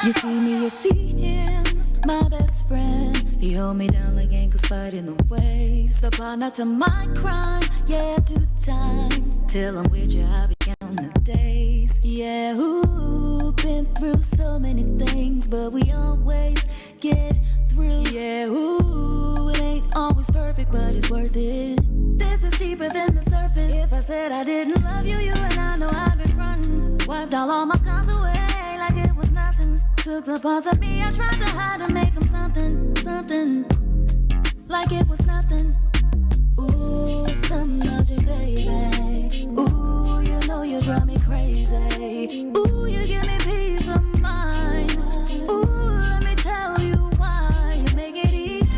You see me, you see him, my best friend. He hold me down like ankles fighting the waves. Apply not to my crime, yeah, do time. Till I'm with you, I be counting the days. Yeah, ooh, been through so many things, but we always get through. Yeah, ooh, it ain't always perfect, but it's worth it. This is deeper than the surface. If I said I didn't love you, you and I know I've been frontin'. Wiped all my scars away like it was nothing. Took the parts of me I tried to hide to make them something, something. Like it was nothing. Ooh, something about you, baby. Ooh, you know you drive me crazy. Ooh, you give me peace of mind. Ooh, let me tell you why you make it easy.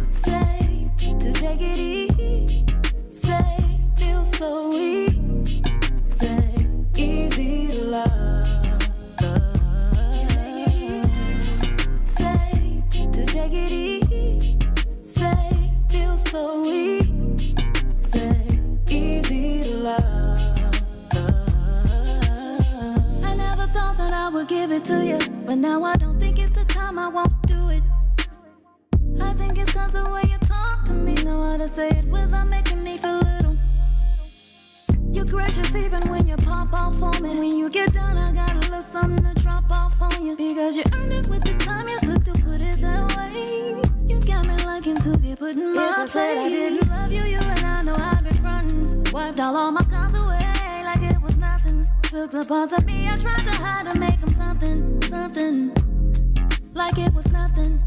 Say, to take it easy. Say, feel so easy. Say, easy to love. Say, to take it easy. Say, feel so easy. Say, easy to love. I never thought that I would give it to you, but now I don't think it's the time, I won't do it. I think it's cause the way you talk to me, know how to say it without making me feel little. You're gracious even when you pop off on me. When you get done, I got a little something to drop off on you. Because you earned it with the time you took to put it that way. You got me liking to get put in my place. If I said I didn't love you, you and I know I've been frontin'. Wiped all my scars away like it was nothing. Took the parts of me I tried to hide to make them something, something. Like it was nothing.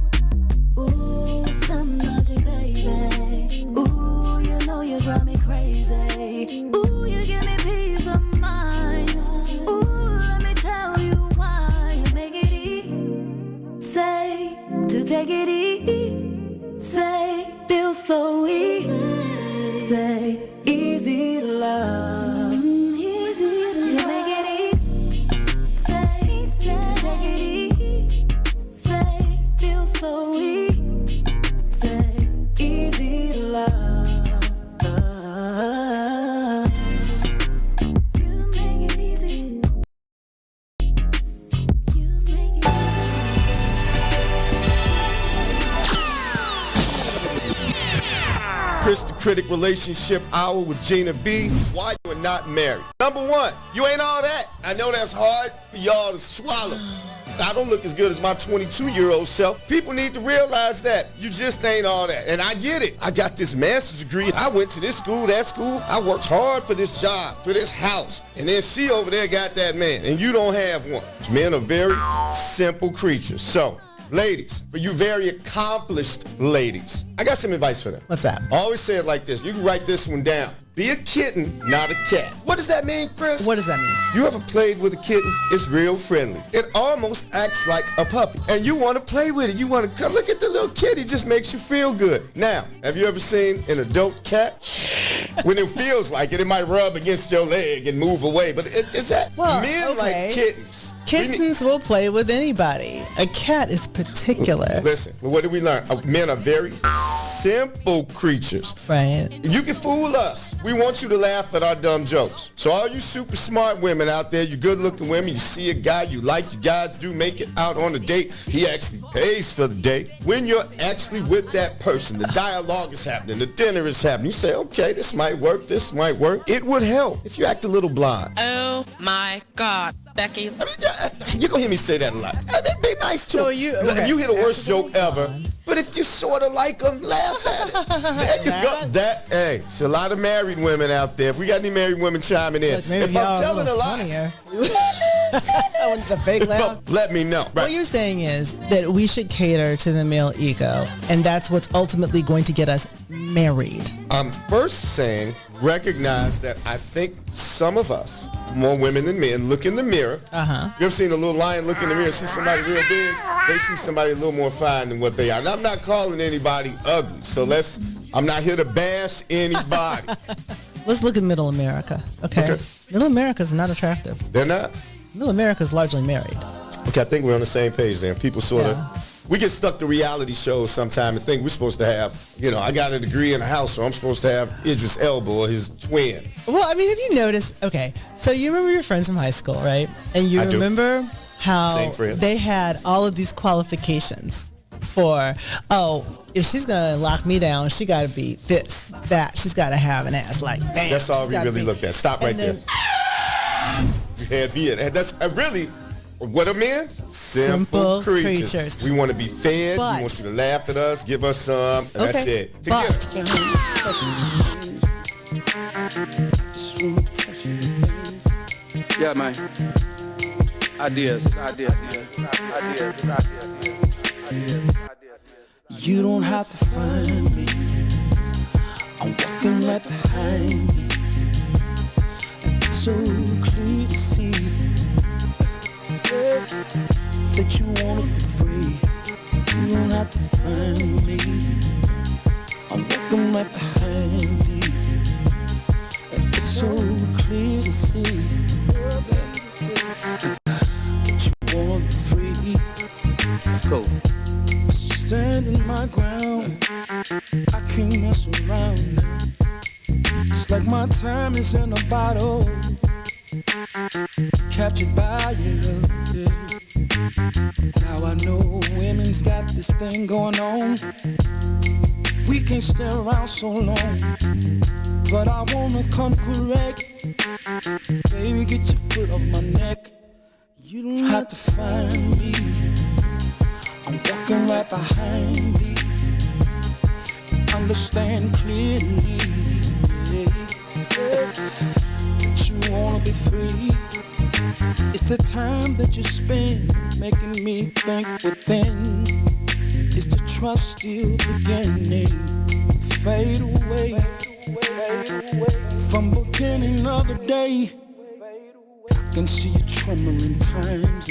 Ooh, something about you, baby. Ooh, you know you drive me crazy. Ooh, you give me peace of mind. Ooh, let me tell you why you make it easy. Say, to take it easy. Say, feel so easy. Say, easy to love. Easy to love. You make it easy. Say, to take it easy. Say, feel so easy. Say, easy to love. You make it easy. You make it easy. Kris the Critic Relationship Hour with Gina B. Why you are not married? Number one, you ain't all that. I know that's hard for y'all to swallow. I don't look as good as my 22-year-old self. People need to realize that. You just ain't all that. And I get it. I got this master's degree. I went to this school, that school. I worked hard for this job, for this house. And then she over there got that man. And you don't have one. Men are very simple creatures. So, ladies, for you very accomplished ladies, I got some advice for them. What's that? I always say it like this. You can write this one down. Be a kitten, not a cat. What does that mean, Kris? What does that mean? You ever played with a kitten? It's real friendly. It almost acts like a puppy. And you want to play with it. You want to look at the little kitty. It just makes you feel good. Now, have you ever seen an adult cat? When it feels like it, it might rub against your leg and move away. But is that men like kittens? Kittens will play with anybody. A cat is particular. Listen, what did we learn? Men are very simple creatures. Right. You can fool us. We want you to laugh at our dumb jokes. So all you super smart women out there, you good looking women, you see a guy you like, you guys do make it out on a date. He actually pays for the date. When you're actually with that person, the dialogue is happening, the dinner is happening. You say, okay, this might work, this might work. It would help if you act a little blind. Oh my God, Becky. I mean, you're going to hear me say that a lot. I mean, be nice to So him. you hear the worst joke ever. But if you sort of like them, laugh at it. There you go. Hey, it's a lot of married women out there. If we got any married women chiming in. Look, maybe if I'm telling a lie, that one's a fake laugh. Let me know. Right. What you're saying is that we should cater to the male ego, and that's what's ultimately going to get us married. I'm first saying recognize that I think some of us, more women than men, look in the mirror. Uh-huh. You ever seen a little lion look in the mirror and see somebody real big? They see somebody a little more fine than what they are. And I'm not calling anybody ugly, so I'm not here to bash anybody. Let's look at Middle America, okay? Middle America is not attractive. They're not? Middle America is largely married. Okay, I think we're on the same page then. People sort of... We get stuck to reality shows sometime and think we're supposed to have, I got a degree in a house, so I'm supposed to have Idris Elba or his twin. Well, I mean, have you noticed, okay, so you remember your friends from high school, right? And you remember how Same friend. they had all of these qualifications for, if she's going to lock me down, she got to be this, that. She's got to have an ass like bam. That's all she's we gotta really be- looked at. Stop right And there. then- That's really what a man. Simple Simple creatures. creatures. We want to be fed. But- we want you to laugh at us. Give us some. And that's Okay, it. Together. Yeah, man. Ideas, it's ideas, man. Ideas. You don't have to find me. I'm walking right behind you. And it's so clear to see that you wanna be free. You don't have to find me. I'm walking right behind you. And it's so clear to see that you wanna be free. Let's go. Standing my ground, I can't mess around now. It's like my time is in a bottle, captured by your love, yeah. Now I know women's got this thing going on. We can't stay around so long, but I wanna come correct. Baby, get your foot off my neck. You don't have to find me. I'm walking right behind thee. Understand clearly, that you wanna be free. It's the time that you spend making me think within. Is the trust still beginning? Fade away from beginning of the day. I can see you trembling times,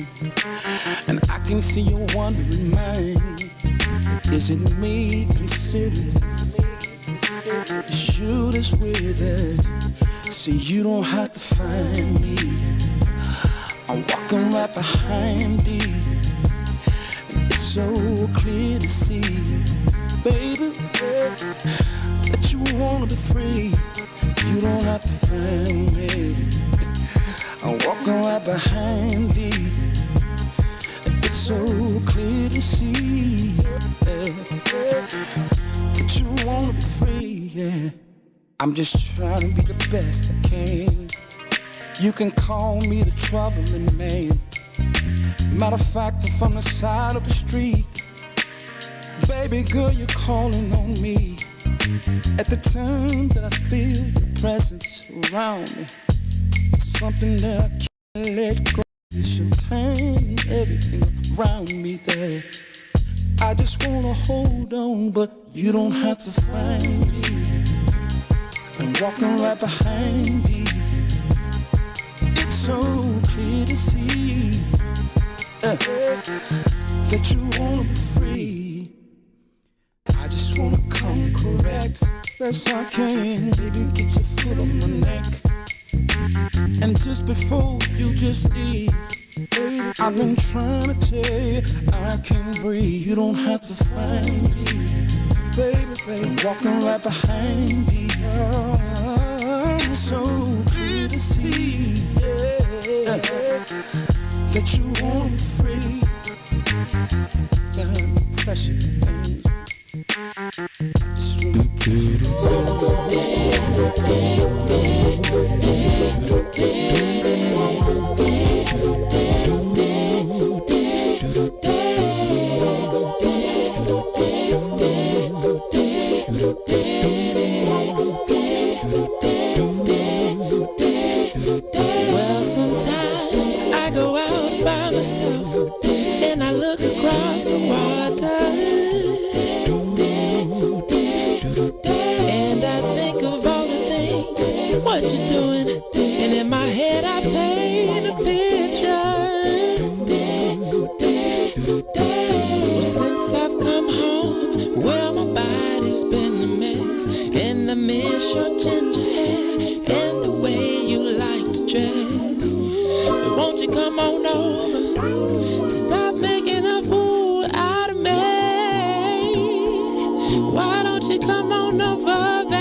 and I can see you wondering mine. Is it me considered? Shoot us with it. See, you don't have to find me. I'm walking right behind thee. And it's so clear to see, baby, that you wanna be free. You don't have to find me. I'm walking right behind thee. It's so clear to see that you wanna be free, yeah. I'm just trying to be the best I can. You can call me the troubling man. Matter of fact, I'm from the side of the street. Baby girl, you're calling on me. At the time that I feel your presence around me, something that I can't let go. It's your time and everything around me there. I just wanna hold on, but you don't have to find me. I'm walking right behind me. It's so clear to see that you wanna be free. I just wanna come correct best I can. Baby, get your foot on my neck. And just before you just leave, baby, I've been trying to tell you I can't breathe. You don't have to find me, baby. I'm walking right behind me. It's so clear to see that you want me free. Down the pressure, baby. Just well, sometimes I go out by myself and I look across the water. And I think of all the things, what you're doing. And in my head I paint a picture. Well, since I've come home, well, my body's been a mess. And I miss your ginger hair and the way you like to dress. But won't you come on over? Stop making a fool out of me. Why don't you come on over, Valerie?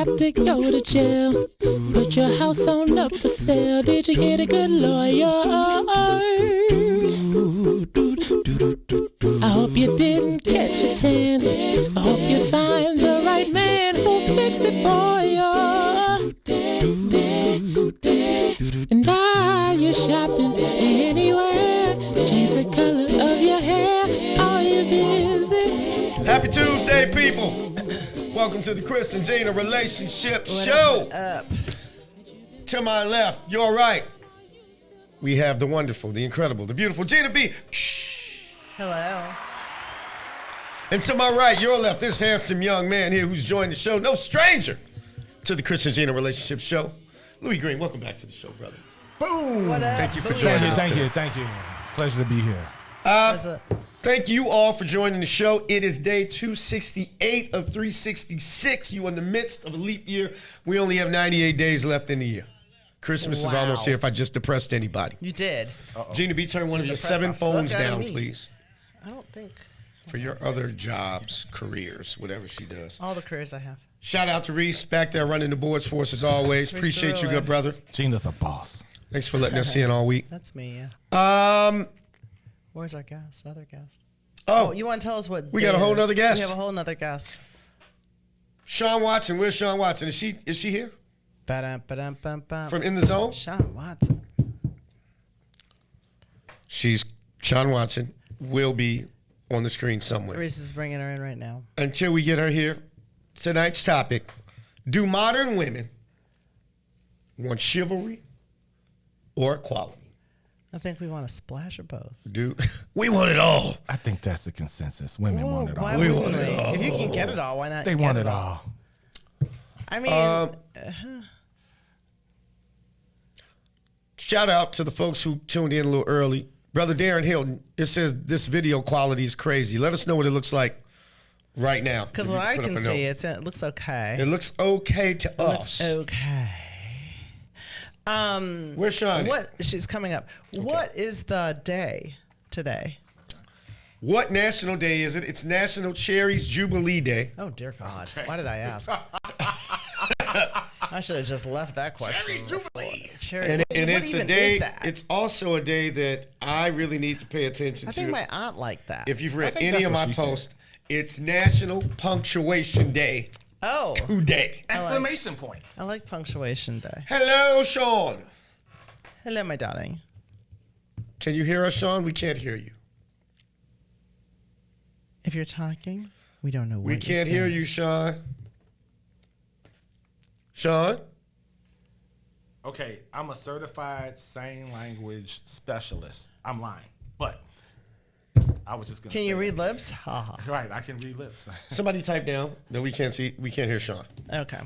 about to go to jail. Put your house on up for sale. Did you get a good lawyer? I hope you didn't catch a tan. I hope you find the right man who'll fix it for you. And are you shopping anywhere? Change the color of your hair. Are you busy? Happy Tuesday, people. Welcome to the Kris and Gina Relationship Show. Up. To my left, your right, we have the wonderful, the incredible, the beautiful Gina B. Hello. And to my right, your left, this handsome young man here who's joined the show, no stranger to the Kris and Gina Relationship Show. Louis Green, welcome back to the show, brother. Boom. What up? Thank you for joining us. Thank you. Pleasure to be here. Thank you all for joining the show. It is day 268 of 366. You are in the midst of a leap year. We only have 98 days left in the year. Christmas is almost here if I just depressed anybody. You did. Gina B, turn one of your 7 phones down, please. I don't think. For your other jobs, careers, whatever she does. All the careers I have. Shout out to Reese, back there running the boards for us as always. Reese Appreciate you, Derulo. good brother. Gina's a boss. Thanks for letting us in all week. That's me, yeah. Um, Where's our guest? Other guest. Oh, You want to tell us what we day got a it whole is? nother guest. We have a whole nother guest. Sean Watson. Where's Sean Watson? Is she here? Ba-dum-ba-dum-bum-bum. From In the Zone? Sean Watson. Sean Watson will be on the screen somewhere. Reese is bringing her in right now. Until we get her here, tonight's topic: do modern women want chivalry or equality? I think we want a splash of both. We want it all? I think that's the consensus. Women want it all. Why We wouldn't want it all. If you can get it all, why not? They get want it all. I mean, Shout out to the folks who tuned in a little early. Brother Darren Hilton, it says this video quality is crazy. Let us know what it looks like right now. because If you what I put up can a note. see, it looks okay. It looks okay to us. Okay. Where's Sean? What? She's coming up. What is the day today? What national day is it? It's National Cherries Jubilee Day. Oh, dear God. Why did I ask? I should have just left that question. Cherries Jubilee. Cherry. And what it's a even day, is that? it's also a day that I really need to pay attention I to. think my aunt liked that. If you've read think any that's of what my she said. posts, it's National Punctuation Day Oh, today. Exclamation point. I like punctuation day. Hello, Sean. Hello, my darling. Can you hear us, Sean? We can't hear you. If you're talking, we don't know what We you're can't hear saying. you, Sean. Sean? Okay, I'm a certified sign language specialist. I'm lying, but I was just gonna. Can say you that. read lips? Ha ha. Right, I can read lips. Somebody type down that we can't see. We can't hear Sean. Okay.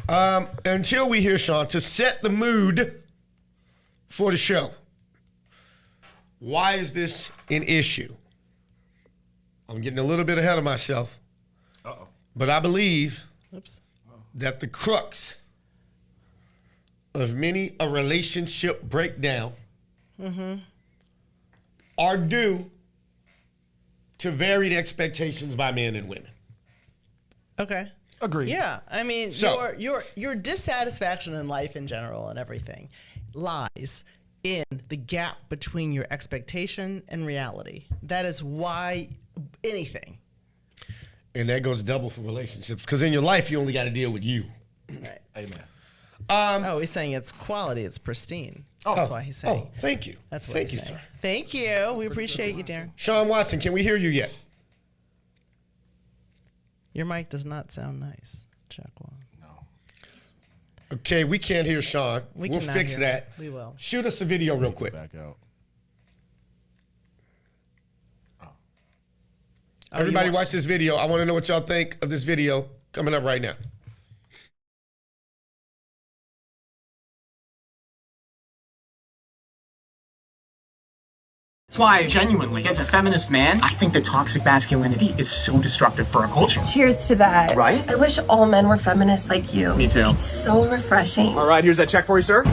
Until we hear Sean, to set the mood for the show. Why is this an issue? I'm getting a little bit ahead of myself, Uh-oh. but I believe Oops. that the crux of many a relationship breakdown are due to varied expectations by men and women. Okay. Agreed. Yeah, I mean, So- your dissatisfaction in life in general and everything lies in the gap between your expectation and reality. That is why anything. And that goes double for relationships because in your life, you only got to deal with you. Right. Amen. Oh, he's saying it's quality, it's pristine. That's why he's saying. Oh, thank you. That's what Thank he's you, saying. sir. Thank you. We appreciate you, Darren. Sean Watson, can we hear you yet? Your mic does not sound nice. Check one. No. Okay, we can't hear Sean. We We'll cannot fix hear that. him. We will. Shoot us a video real quick. Back out. Oh, Everybody you want- watch this video. I want to know what y'all think of this video coming up right now. That's why, genuinely, as a feminist man, I think that toxic masculinity is so destructive for our culture. Cheers to that. Right? I wish all men were feminists like you. Me too. It's so refreshing. All right, here's that check for you, sir.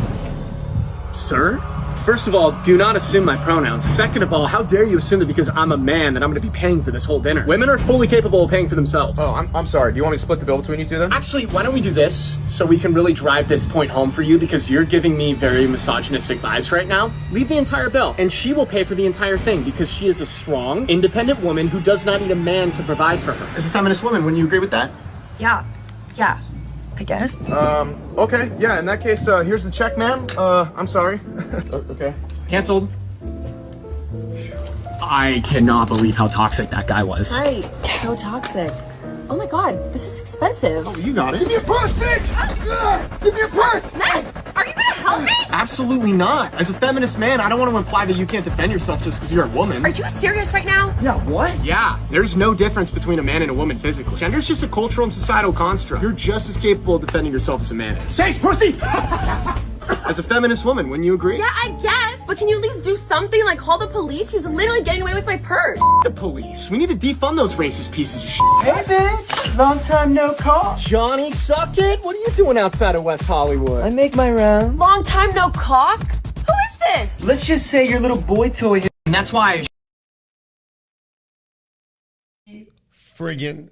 Sir? First of all, do not assume my pronouns. Second of all, how dare you assume that because I'm a man that I'm going to be paying for this whole dinner? Women are fully capable of paying for themselves. Oh, I'm sorry. Do you want me to split the bill between you two then? Actually, why don't we do this so we can really drive this point home for you, because you're giving me very misogynistic vibes right now. Leave the entire bill, and she will pay for the entire thing because she is a strong, independent woman who does not need a man to provide for her. As a feminist woman, wouldn't you agree with that? Yeah, I guess. Okay. Yeah, in that case, here's the check, ma'am. I'm sorry. Okay. Canceled. I cannot believe how toxic that guy was. Right, so toxic. Oh my god, this is expensive. Oh, you got it. Give me a purse, bitch! Give me a purse! Ned, are you gonna help me? Absolutely not. As a feminist man, I don't want to imply that you can't defend yourself just because you're a woman. Are you serious right now? Yeah, what? Yeah, there's no difference between a man and a woman physically. Gender's just a cultural and societal construct. You're just as capable of defending yourself as a man is. Thanks, pussy! As a feminist woman, wouldn't you agree? Yeah, I guess, but can you at least do something, like call the police? He's literally getting away with my purse. The police. We need to defund those racist pieces of shit. Hey, bitch! Long time no call. Johnny Suckett? What are you doing outside of West Hollywood? I make my rounds. Long time no cock? Who is this? Let's just say your little boy toy. And that's why Friggin'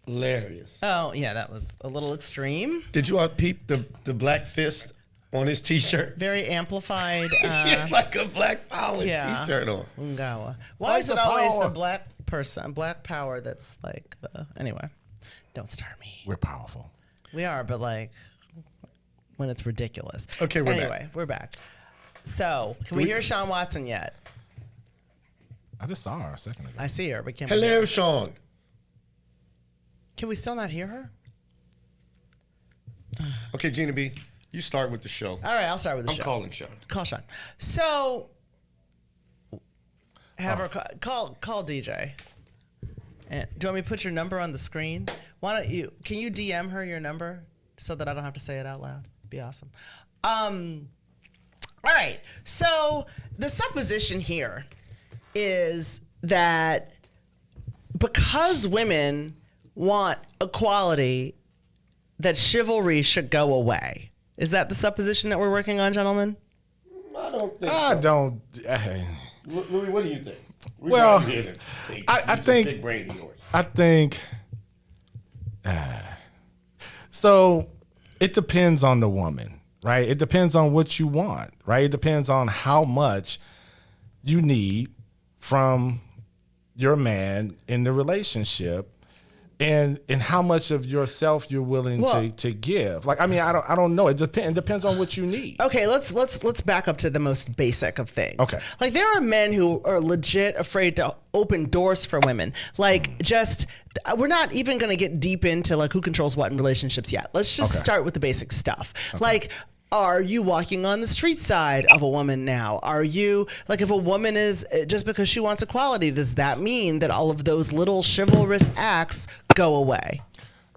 hilarious. Oh, yeah, that was a little extreme. Did you all peep the black fist on his t-shirt? Very amplified. He had like a black power t-shirt on. Ungawa. Why Like is it the always power. the black person, black power that's like, anyway, don't start me. We're powerful. We are, but like, when it's ridiculous. Okay, we're anyway, back. we're back. So, can we hear Sean Watson yet? I just saw her a second ago. I see her, but can we Hello, Sean. Can we still not hear her? Okay, Gina B, you start with the show. All right, I'll start with the I'm show. calling Sean. Call Sean. So, have her call DJ. And do you want me to put your number on the screen? Why don't you? Can you DM her your number so that I don't have to say it out loud? Be awesome. All right. So the supposition here is that because women want equality, that chivalry should go away. Is that the supposition that we're working on, gentlemen? I don't think I so. don't. Louis, what do you think? We're Well, not here to take I use think- the big brain of yours. I think. So it depends on the woman, right? It depends on what you want, right? It depends on how much you need from your man in the relationship, and how much of yourself you're willing to give. Like, I mean, I don't know. It depends on what you need. Okay, let's back up to the most basic of things. Okay. Like, there are men who are legit afraid to open doors for women. Like, just, we're not even going to get deep into like who controls what in relationships yet. Let's just start with the basic stuff. Like, are you walking on the street side of a woman now? Are you, like, if a woman is, just because she wants equality, does that mean that all of those little chivalrous acts go away?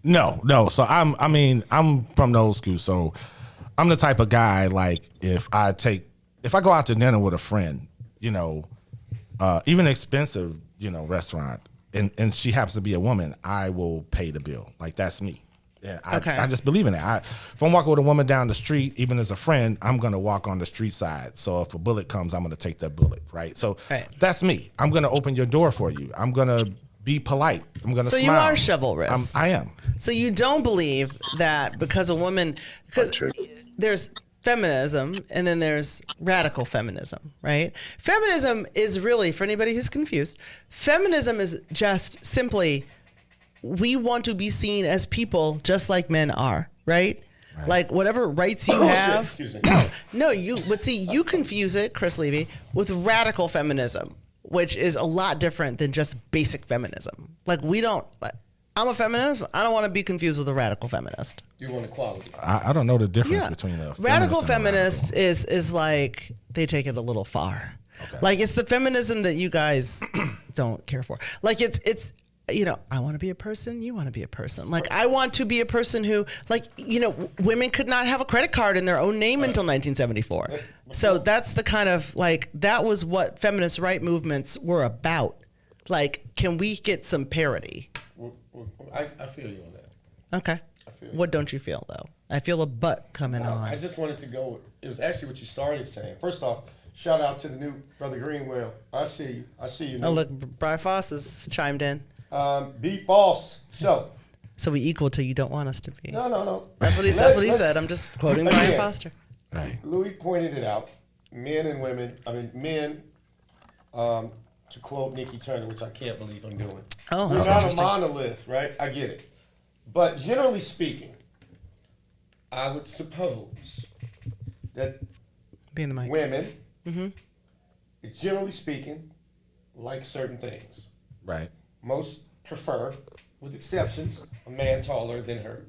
No. So I'm from the old school. So I'm the type of guy, like, if I go out to dinner with a friend, even expensive, restaurant, and she happens to be a woman, I will pay the bill. Like, that's me. Yeah, I just believe in it. If I'm walking with a woman down the street, even as a friend, I'm gonna walk on the street side. So if a bullet comes, I'm gonna take that bullet, right? So that's me. I'm gonna open your door for you. I'm gonna be polite. I'm gonna smile. So you are chivalrous. I am. So you don't believe that because a woman, because there's feminism and then there's radical feminism, right? Feminism is really, for anybody who's confused, feminism is just simply, we want to be seen as people just like men are, right? Like, whatever rights you have. Excuse me. No, but see, you confuse it, Chris Levy, with radical feminism, which is a lot different than just basic feminism. Like, I'm a feminist. I don't want to be confused with a radical feminist. You want equality. I don't know the difference between a radical feminist feminist is like, they take it a little far. Okay. Like, it's the feminism that you guys don't care for. Like, it's I want to be a person, you want to be a person. Like, I want to be a person who, like, women could not have a credit card in their own name until 1974. So that's the kind of, like, that was what feminist right movements were about. Like, can we get some parity? I feel you on that. Okay. What don't you feel, though? I feel a butt coming on. I just wanted to go. It was actually what you started saying. First off, Shout out to the new Brother Greenwell. I see you. Oh, look, Brian Foss has chimed in. Be false. So we equal till you don't want us to be. No. That's what he said. I'm just quoting Brian Foster. Right. Louis pointed it out. Men and women. I mean, men. To quote Nikki Turner, which I can't believe I'm doing. Oh, we're that's not interesting. a monolith, right? I get it. But generally speaking, I would suppose that Be in the mic. women, generally speaking, like certain things. Right. Most prefer, with exceptions, a man taller than her.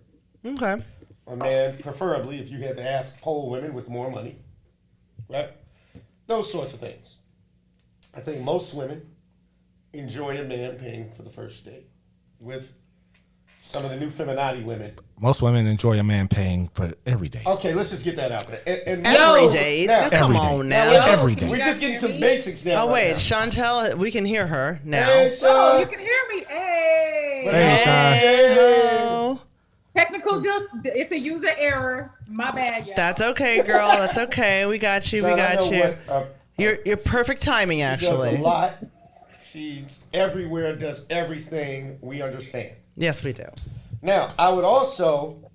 Okay. A man, preferably, if you had to ask, poll women with more money. Right? Those sorts of things. I think most women enjoy a man paying for the first date. With some of the new feminati women. Most women enjoy a man paying for every day. Okay, let's just get that out there. And Every day. Now, Come every day. on now. Every day. We're just getting some basics now. Oh, wait. Right Chantel, we can hear her now. Hey, Sean. You can hear me. Hey. Hey, Sean. Hey-ho. Technical it's a user error. My bad, y'all. That's okay, girl. That's okay. We got you. We Sean, I got know you. what, You're perfect timing, she actually. does a lot. She's everywhere, does everything. We understand. Yes, we do. Now, I would also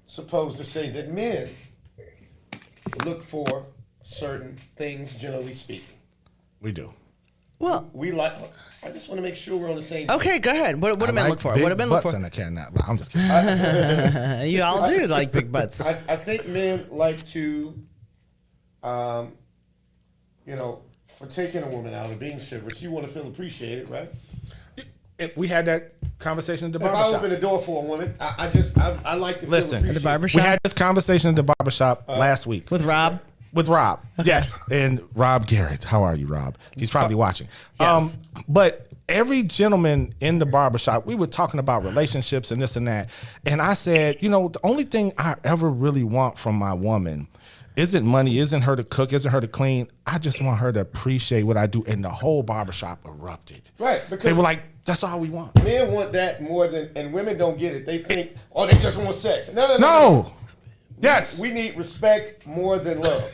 suppose to say that men look for certain things, generally speaking. We do. Well, we like. I just want to make sure we're on the same page. Okay, go ahead. What do men look for? Big What do men look butts for? in the cat now. I'm just kidding. You all do like big butts. I think men like to, for taking a woman out or being chivalrous, you want to feel appreciated, right? We had that conversation at the If I barbershop. open the door for a woman, I like to feel Listen, appreciated. At the barbershop? we had this conversation at the barbershop last week. With Rob? With Rob, yes. And Rob Garrett. How are you, Rob? He's probably watching. Yes. But every gentleman in the barbershop, we were talking about relationships and this and that. And I said, the only thing I ever really want from my woman isn't money, isn't her to cook, isn't her to clean. I just want her to appreciate what I do. And the whole barbershop erupted. Right, because they were like, that's all we want. Men want that more than, and women don't get it. They think, they just want sex. No. No. Yes. We need respect more than love.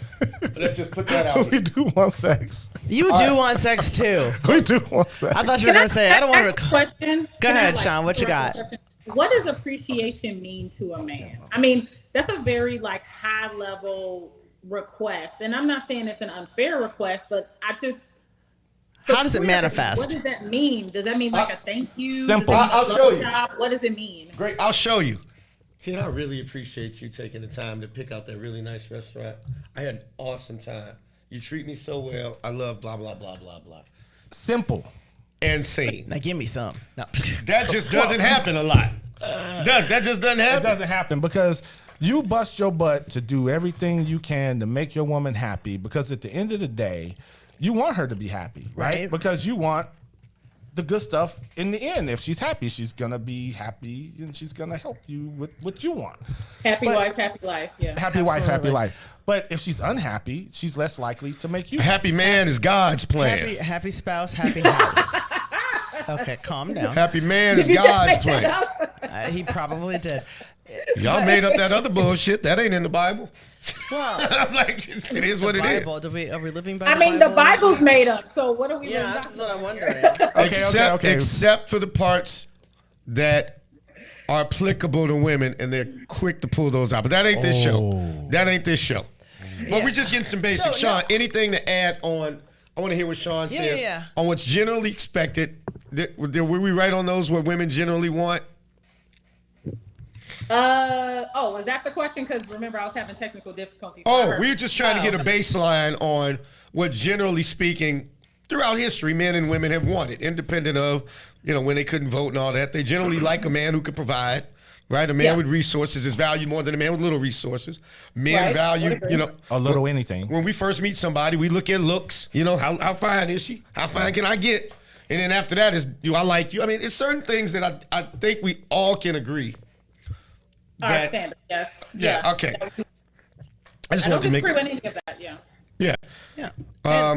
Let's just put that out We here. do want sex. You do want sex too. We do want sex. I thought you were going to say, I don't want to. Question. Go ahead, Sean. What you got? What does appreciation mean to a man? I mean, that's a very high level request, and I'm not saying it's an unfair request, but I just. How does it manifest? What does that mean? Does that mean like a thank you? Simple. I'll show you. What does it mean? Great, I'll show you. See, I really appreciate you taking the time to pick out that really nice restaurant. I had an awesome time. You treat me so well. I love blah, blah, blah, blah, blah. Simple. And sane. Now give me some. No. That just doesn't happen a lot. That just doesn't happen. It doesn't happen because you bust your butt to do everything you can to make your woman happy because at the end of the day, you want her to be happy, right? Because you want the good stuff in the end. If she's happy, she's going to be happy and she's going to help you with what you want. Happy wife, happy life. Yeah. Happy wife, happy life. But if she's unhappy, she's less likely to make you A happy man is God's plan. Happy spouse, happy house. Okay, calm down. Happy man is God's plan. He probably did. Y'all made up that other bullshit. That ain't in the Bible. Well, I'm like, it is what it is. Bible. Are we living by I the mean, Bible? the Bible's made up, so what are we? Yeah, that's what I'm wondering. Except for the parts that are applicable to women, and they're quick to pull those out. But that ain't this show. That ain't this show. But we're just getting some basics. Sean, anything to add on? I want to hear what Sean says on what's generally expected. Were we right on those? What women generally want? Is that the question? Because remember, I was having technical difficulties. We're just trying to get a baseline on what, generally speaking, throughout history, men and women have wanted, independent of, when they couldn't vote and all that. They generally like a man who could provide, right? A man with resources is valued more than a man with little resources. Men value, a little anything. When we first meet somebody, we look at looks. How fine is she? How fine can I get? And then after that is, do I like you? I mean, it's certain things that I think we all can agree. Our standard, yes. Yeah. Okay. I just I want to don't make. disagree with any of that. Yeah. Yeah. Yeah.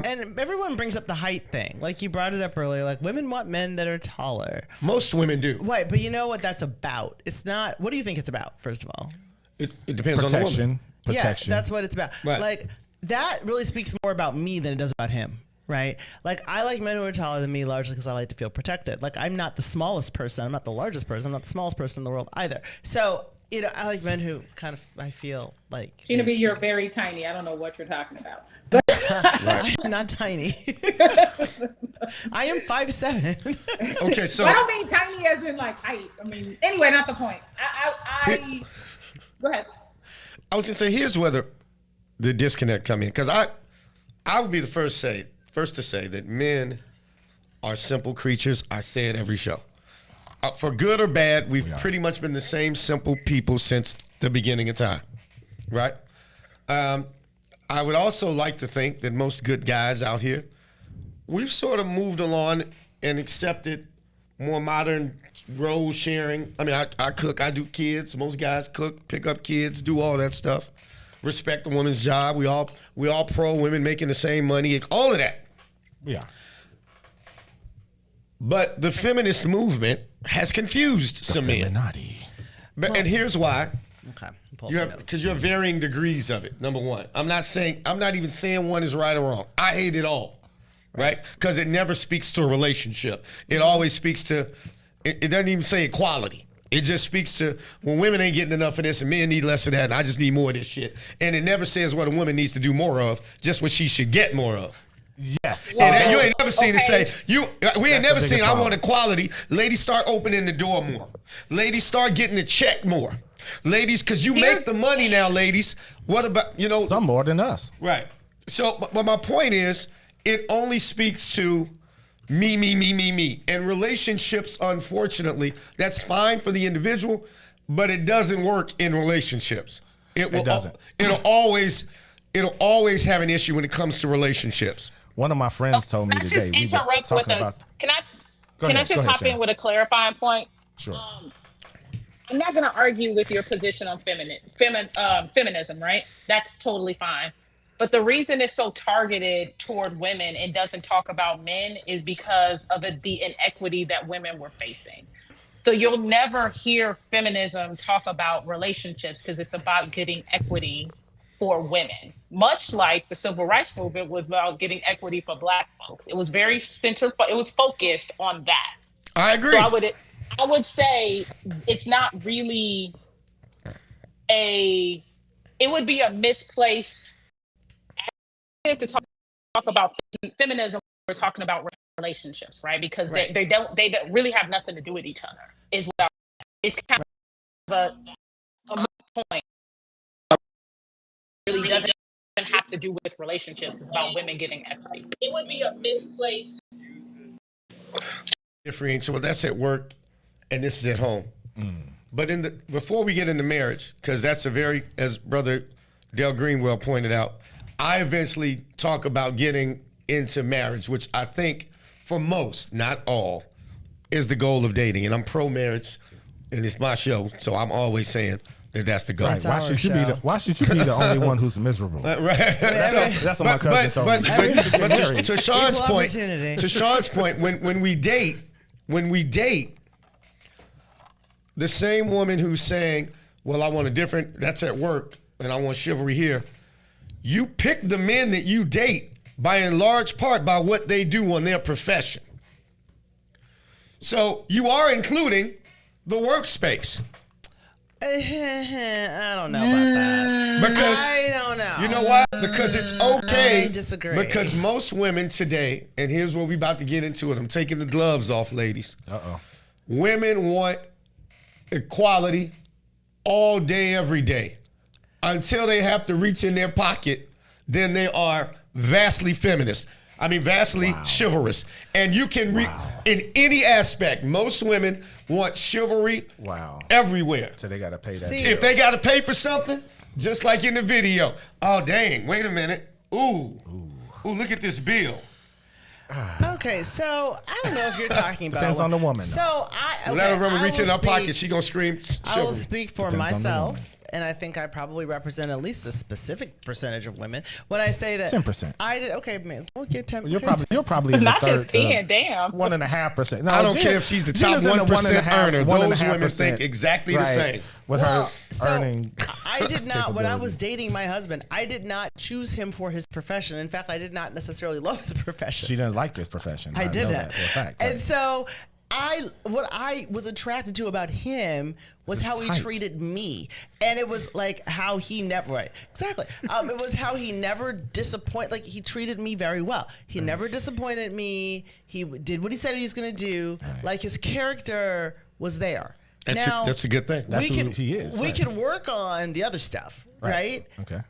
And everyone brings up the height thing. Like you brought it up earlier. Like women want men that are taller. Most women do. Right, but you know what that's about? It's not. What do you think it's about? First of all, it depends on the woman. Protection. Yeah, that's what it's about. Right. Like that really speaks more about me than it does about him. Right? Like, I like men who are taller than me largely because I like to feel protected. Like, I'm not the smallest person. I'm not the largest person. I'm not the smallest person in the world either. So, you know, I like men who kind of, I feel like. Gina B, you're very tiny. I don't know what you're talking about. I'm not tiny. I am 5'7". Okay, so. I don't mean tiny as in like height. I mean, anyway, not the point. Go ahead. I was just saying, here's where the disconnect come in. Because I would be the first to say that men are simple creatures. I say it every show. For good or bad, we've pretty much been the same simple people since the beginning of time, right? I would also like to think that most good guys out here, we've sort of moved along and accepted more modern role sharing. I mean, I cook, I do kids. Most guys cook, pick up kids, do all that stuff. Respect the woman's job. We all pro women making the same money. All of that. Yeah. But the feminist movement has confused some men. And here's why. Okay. Because you have varying degrees of it. Number one, I'm not even saying one is right or wrong. I hate it all, right? Because it never speaks to a relationship. It always speaks to. It doesn't even say equality. It just speaks to when women ain't getting enough of this and men need less of that, and I just need more of this shit. And it never says what a woman needs to do more of, just what she should get more of. Yes. And you ain't never seen it say, we ain't never seen, I want equality. Ladies start opening the door more. Ladies start getting the check more. Ladies, because you make the money now, ladies. What about, some more than us. Right. So, but my point is, it only speaks to me. And relationships, unfortunately, that's fine for the individual, but it doesn't work in relationships. It doesn't. It'll always have an issue when it comes to relationships. One of my friends told me today. Can I just hop in with a clarifying point? Sure. I'm not going to argue with your position on feminism, right? That's totally fine. But the reason it's so targeted toward women and doesn't talk about men is because of the inequity that women were facing. So you'll never hear feminism talk about relationships because it's about getting equity for women. Much like the civil rights movement was about getting equity for Black folks. It was very it was focused on that. I agree. So I would say it's not really it would be a misplaced to talk about feminism. We're talking about relationships, right? Because they don't really have nothing to do with each other. It's kind of a point. It really doesn't have to do with relationships. It's about women getting equity. It would be a misplaced differential. Well, that's at work, and this is at home. But before we get into marriage, because that's as Brother Dale Greenwell pointed out, I eventually talk about getting into marriage, which I think for most, not all, is the goal of dating. And I'm pro-marriage, and it's my show, so I'm always saying that's the goal. Right. Why should you be the only one who's miserable? Right. That's what my cousin told me. But to Sean's point, when we date, the same woman who's saying, well, I want that's at work, and I want chivalry here. You pick the men that you date by in large part by what they do on their profession. So you are including the workspace. I don't know about that. Because I don't know. You know why? Because it's okay. I disagree. Because most women today, and here's what we're about to get into it. I'm taking the gloves off, ladies. Women want equality all day, every day. Until they have to reach in their pocket, then they are vastly feminist. I mean, vastly chivalrous. And you can in any aspect, most women want chivalry everywhere. So they got to pay that. If they got to pay for something, just like in the video. Oh, dang, wait a minute. Ooh, look at this bill. Okay, so I don't know if you're talking about. Depends on the woman. So let her reach in her pocket. She gonna scream. I will speak for myself, and I think I probably represent at least a specific percentage of women when I say that 10%. I did. Okay, man, we'll get 10%. You're probably in the not third. Just 10, damn. 1.5%. No, I don't care if she's the top 1% earner. Those women think exactly the same. With her earning. I I did not, when I was dating my husband, I did not choose him for his profession. In fact, I did not necessarily love his profession. She doesn't like this profession. I didn't. know that for a fact. And so what I was attracted to about him was how he treated me. And it was like how he never, right, exactly. It was how he never disappointed, like he treated me very well. He never disappointed me. He did what he said he was going to do. Right. Like his character was there. That's a good thing. That's who he is. We can work on the other stuff, right? Okay.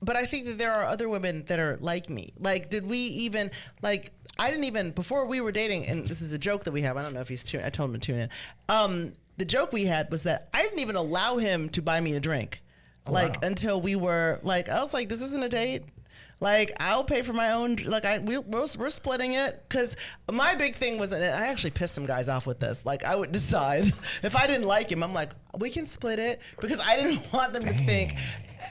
But I think that there are other women that are like me. Like, did we even, like, I didn't even, before we were dating, and this is a joke that we have, I don't know if he's tuned, I told him to tune in. The joke we had was that I didn't even allow him to buy me a drink. Until we were, like, I was like, this isn't a date. Like, I'll pay for my own, like, we're splitting it. Because my big thing was, and I actually pissed some guys off with this. Like, I would decide, if I didn't like him, I'm like, we can split it. Because I didn't want them to think,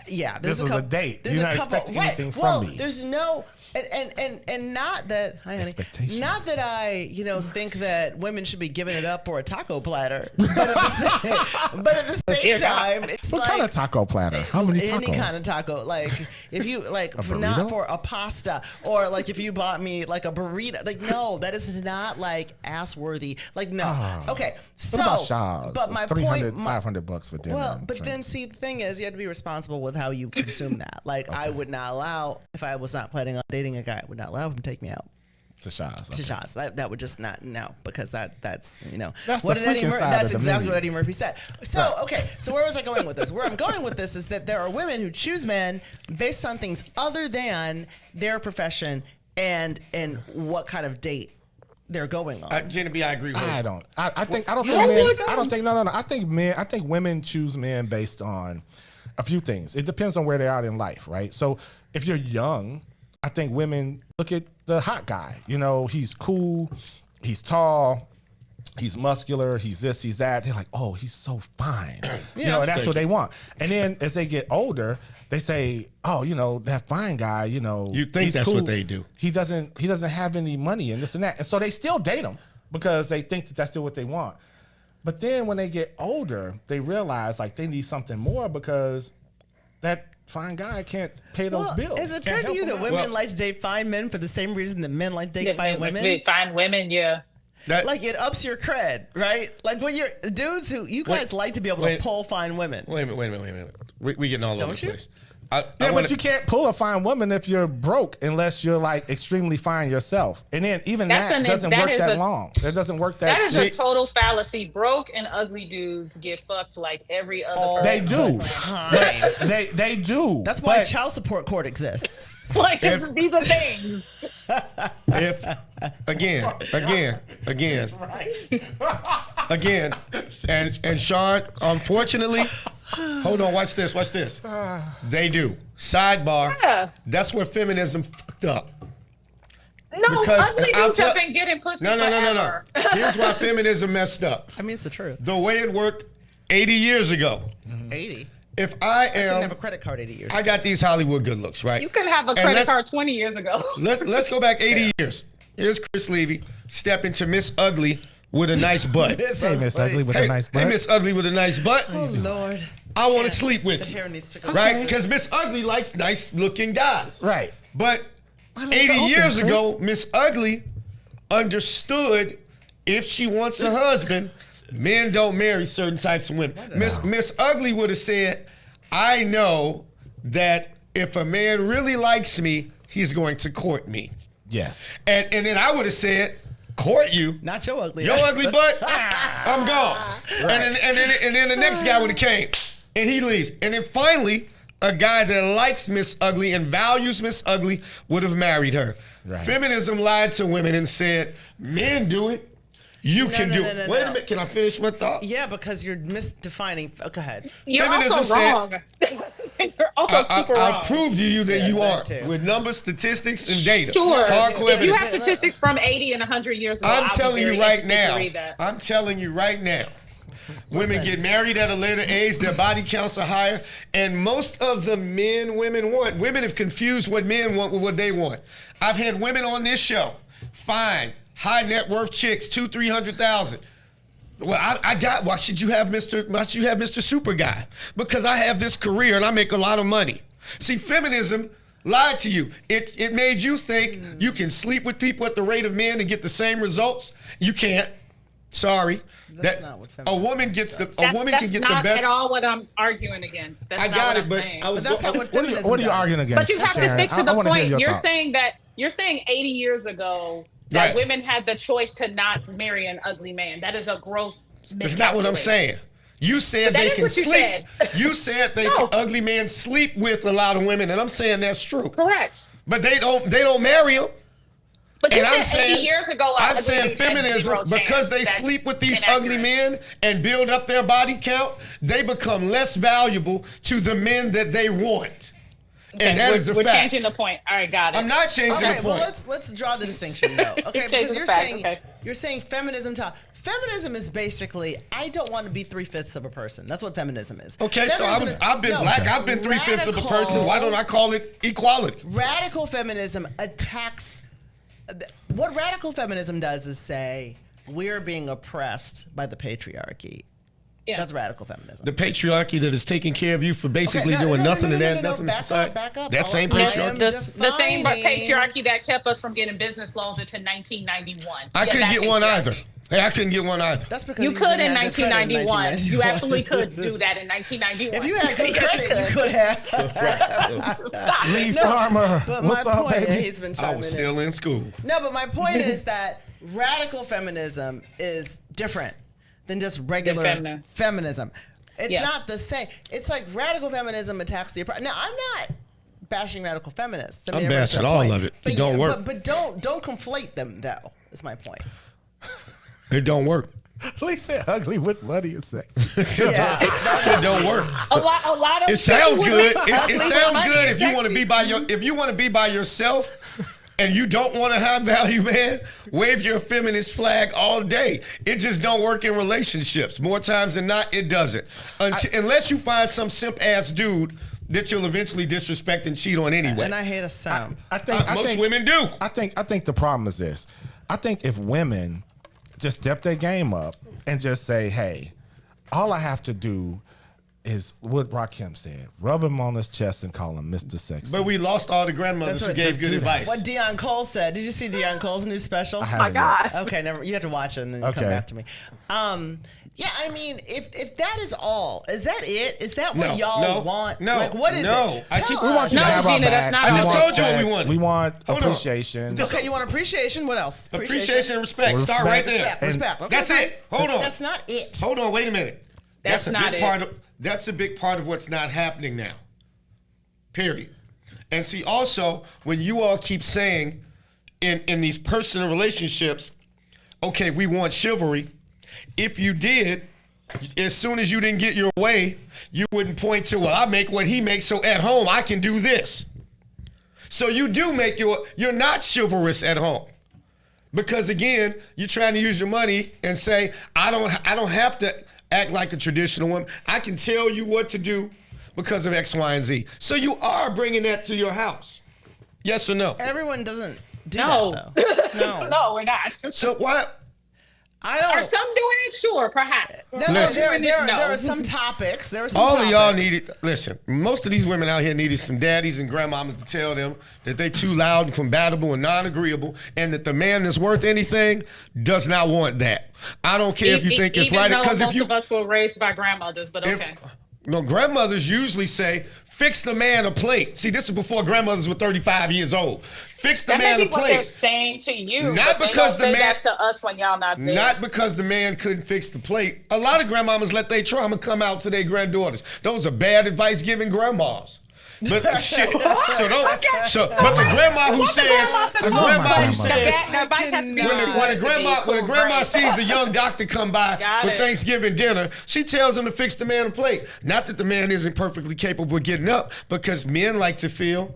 yeah, this was a date. You're not expecting anything from me. There's no, and not that, hi honey, not that I, think that women should be giving it up for a taco platter. But at the same time, it's what kind of taco platter? How many tacos? Any kind of taco. Like, if you, like, not for a pasta, or like if you bought me like a burrito. Like, no, that is not like ass worthy. Like, no. Okay, so, what about Shaw's? But my $300, point, $500 for dinner. Well, but then see, the thing is, you have to be responsible with how you consume that. Like, I would not allow, if I was not planning on dating a guy, I would not allow him to take me out to Shaw's. To Shaw's. That would just not, no, because that's that's what the did Eddie Murphy. That's exactly menu. what Eddie Murphy said. So okay, so where was I going with this? Where I'm going with this is that there are women who choose men based on things other than their profession and what kind of date they're going on. Gina B, I agree with you. I don't think men. I think women choose men based on a few things. It depends on where they are in life, right? So if you're young, I think women look at the hot guy. He's cool, he's tall, he's muscular, he's this, he's that. They're like, oh, he's so fine. And that's what they want. And then as they get older, they say, oh, that fine guy, You think that's cool. what they do. He doesn't have any money and this and that. And so they still date him because they think that that's still what they want. But then when they get older, they realize like they need something more because that fine guy can't pay those bills. Has it occurred to you that women like to date fine men for the same reason that men like to date fine women? Fine women, yeah. Like it ups your cred, right? Like when you're dudes who you guys like to be able to pull fine women. Wait a minute. We getting all over the place. But you can't pull a fine woman if you're broke unless you're like extremely fine yourself. And then even that doesn't work that long. That doesn't work that. That is a total fallacy. Broke and ugly dudes get fucked like every other person. They do. They do. That's why child support court exists. Like these are things. If again, and Sean, unfortunately. Hold on, watch this. They do. Sidebar. Yeah. That's where feminism fucked up. No, ugly dudes have been getting pussy forever. No. Here's why feminism messed up. I mean, it's the truth. The way it worked 80 years ago. 80? If I couldn't have a credit card 80 years ago. I got these Hollywood good looks, right? You could have a credit card 20 years ago. Let's go back 80 years. Here's Chris Levy stepping to Miss Ugly with a nice butt. Hey, Miss Ugly with a nice butt. Hey, Miss Ugly with a nice butt. Oh, Lord. I want to sleep with you. Hair needs to go. Right? Because Miss Ugly likes nice looking guys. Right. But 80 years ago, Miss Ugly understood if she wants a husband, men don't marry certain types of women. Miss Ugly would have said, I know that if a man really likes me, he's going to court me. Yes. And then I would have said, court you? Not your ugly. Your ugly butt? I'm gone. Right. And then the next guy would have came. And he leaves. And then finally, a guy that likes Miss Ugly and values Miss Ugly would have married her. Right. Feminism lied to women and said, men do it. You can do it. Wait a minute. Can I finish my thought? Yeah, because you're misdefining. Go ahead. You're also wrong. You're also super wrong. I'll prove to you that you are with numbers, statistics, and data. Sure. Hardcore if you evidence. have statistics from 80 and 100 years ago, I'm telling you right now. I'm telling you right now. Women get married at a later age, their body counts are higher, and most of the men women want. Women have confused what men want with what they want. I've had women on this show, fine, high net worth chicks, $200,000, $300,000. Well, why should you have Mr. Super Guy? Because I have this career and I make a lot of money. See, feminism lied to you. It made you think you can sleep with people at the rate of men and get the same results. You can't. Sorry. That's not what feminism a woman gets does. a woman can get the best. That's not at all what I'm arguing against. That's I not got what it, I'm but saying. But that's not what feminism What are you does. arguing against? But you have to Sharon? stick to the I wanna hear point. your You're thoughts. saying 80 years ago that Right. women had the choice to not marry an ugly man. That is a gross. That's not what I'm saying. You said But that they is can what you sleep. said. You said ugly men sleep with a lot of women, and I'm saying that's true. Correct. But they don't marry them. But you And said 80 years ago. I'm saying feminism, because they sleep with these ugly men and build up their body count, they become less valuable to the men that they want. And that is a we're fact. changing the point. All right, got it. I'm not changing Okay, the point. well let's draw the distinction though. Okay, Changing because the you're fact, saying okay. you're saying feminism. Feminism is basically I don't want to be 3/5 of a person. That's what feminism is. Okay, so Feminism I've been no, black. I've been 3/5 of a person. radical- Why don't I call it equality? Radical feminism attacks. What radical feminism does is say we're being oppressed by the patriarchy. Yeah. That's radical feminism. The patriarchy that is taking care of you for basically Okay, no, doing no, nothing no, and no, add no, nothing back to up, society. back up. That same I am patriarchy. The same defining- patriarchy that kept us from getting business loans until 1991. I couldn't get one either. Hey, I couldn't get one either. That's because You could in didn't have good credit in 1991. You absolutely could do that in 1991. If you had good Yes, credit, you could have. Stop. Lee Farmer, But what's my up, point, baby? he's been I chiming was in. still in school. No, but my point is that radical feminism is different than just regular feminine. feminism. It's Yeah. not the same. It's like radical feminism attacks the oppressed. Now, I'm not bashing radical feminists. I I'm everybody's bashing got a all point. of it. But It don't yeah, work. But don't conflate them, though. Is my point. It don't work. Lee said ugly with money and sex. Yeah. It don't work. A lot of It sounds people good. with It ugly sounds money good and if you want to sexy. be by yourself and you don't want to have value, man. Wave your feminist flag all day. It just don't work in relationships. More times than not, it doesn't. Unless you find some simp ass dude that you'll eventually disrespect and cheat on anyway. And I hate a sound. I think Most women do. I think the problem is this. I think if women just step their game up and just say, hey, all I have to do is what Rakim said. Rub him on his chest and call him Mr. Sexy. But we lost all the grandmothers That's who what- gave just good do that. advice. What Deion Cole said. Did you see Deion Cole's new special? I haven't yet. Okay, never. You have to watch it and then you come Okay. back to me. Yeah, I mean, if that is all, is that it? Is that what No, y'all no, want? no, Like, what is no. it? I Tell keep- We want you No, to have our Gina, back. that's not I We just want told you what we sex. wanted. We want Hold on. appreciation. Okay, you want appreciation? What else? Appreciation and respect. Respect. Start right there. Respect. Respect. Okay, That's fine. it. Hold on. That's not it. Hold on. Wait a minute. That's a not big it. part of. That's a big part of what's not happening now. Period. And see, also, when you all keep saying in these personal relationships, okay, we want chivalry. If you did, as soon as you didn't get your way, you wouldn't point to, well, I make what he makes, so at home I can do this. So you do make you're not chivalrous at home. Because again, you're trying to use your money and say, I don't have to act like a traditional woman. I can tell you what to do because of X, Y, and Z. So you are bringing that to your house. Yes or no? Everyone doesn't do No. that though. No. No, we're not. So why? I Are don't. some doing it? Sure, perhaps. Listen. There No. are some topics. There are some All topics. of y'all needed, listen, most of these women out here needed some daddies and grandmamas to tell them that they too loud and compatible and non-agreeable, and that the man that's worth anything does not want that. I don't care if you think it's right, because if most you, of us were raised by grandmothers, but okay. no, grandmothers usually say, fix the man a plate. See, this is before grandmothers were 35 years old. Fix the That man may a be what they're plate. saying to you. Not but they because don't the say man- that to us when y'all not there. Not because the man couldn't fix the plate. A lot of grandmamas let their trauma come out to their granddaughters. Those are bad advice giving grandmas. But shit. But the grandma who says, when a grandma sees the young doctor come by Got for it. Thanksgiving dinner, she tells him to fix the man a plate. Not that the man isn't perfectly capable of getting up, because men like to feel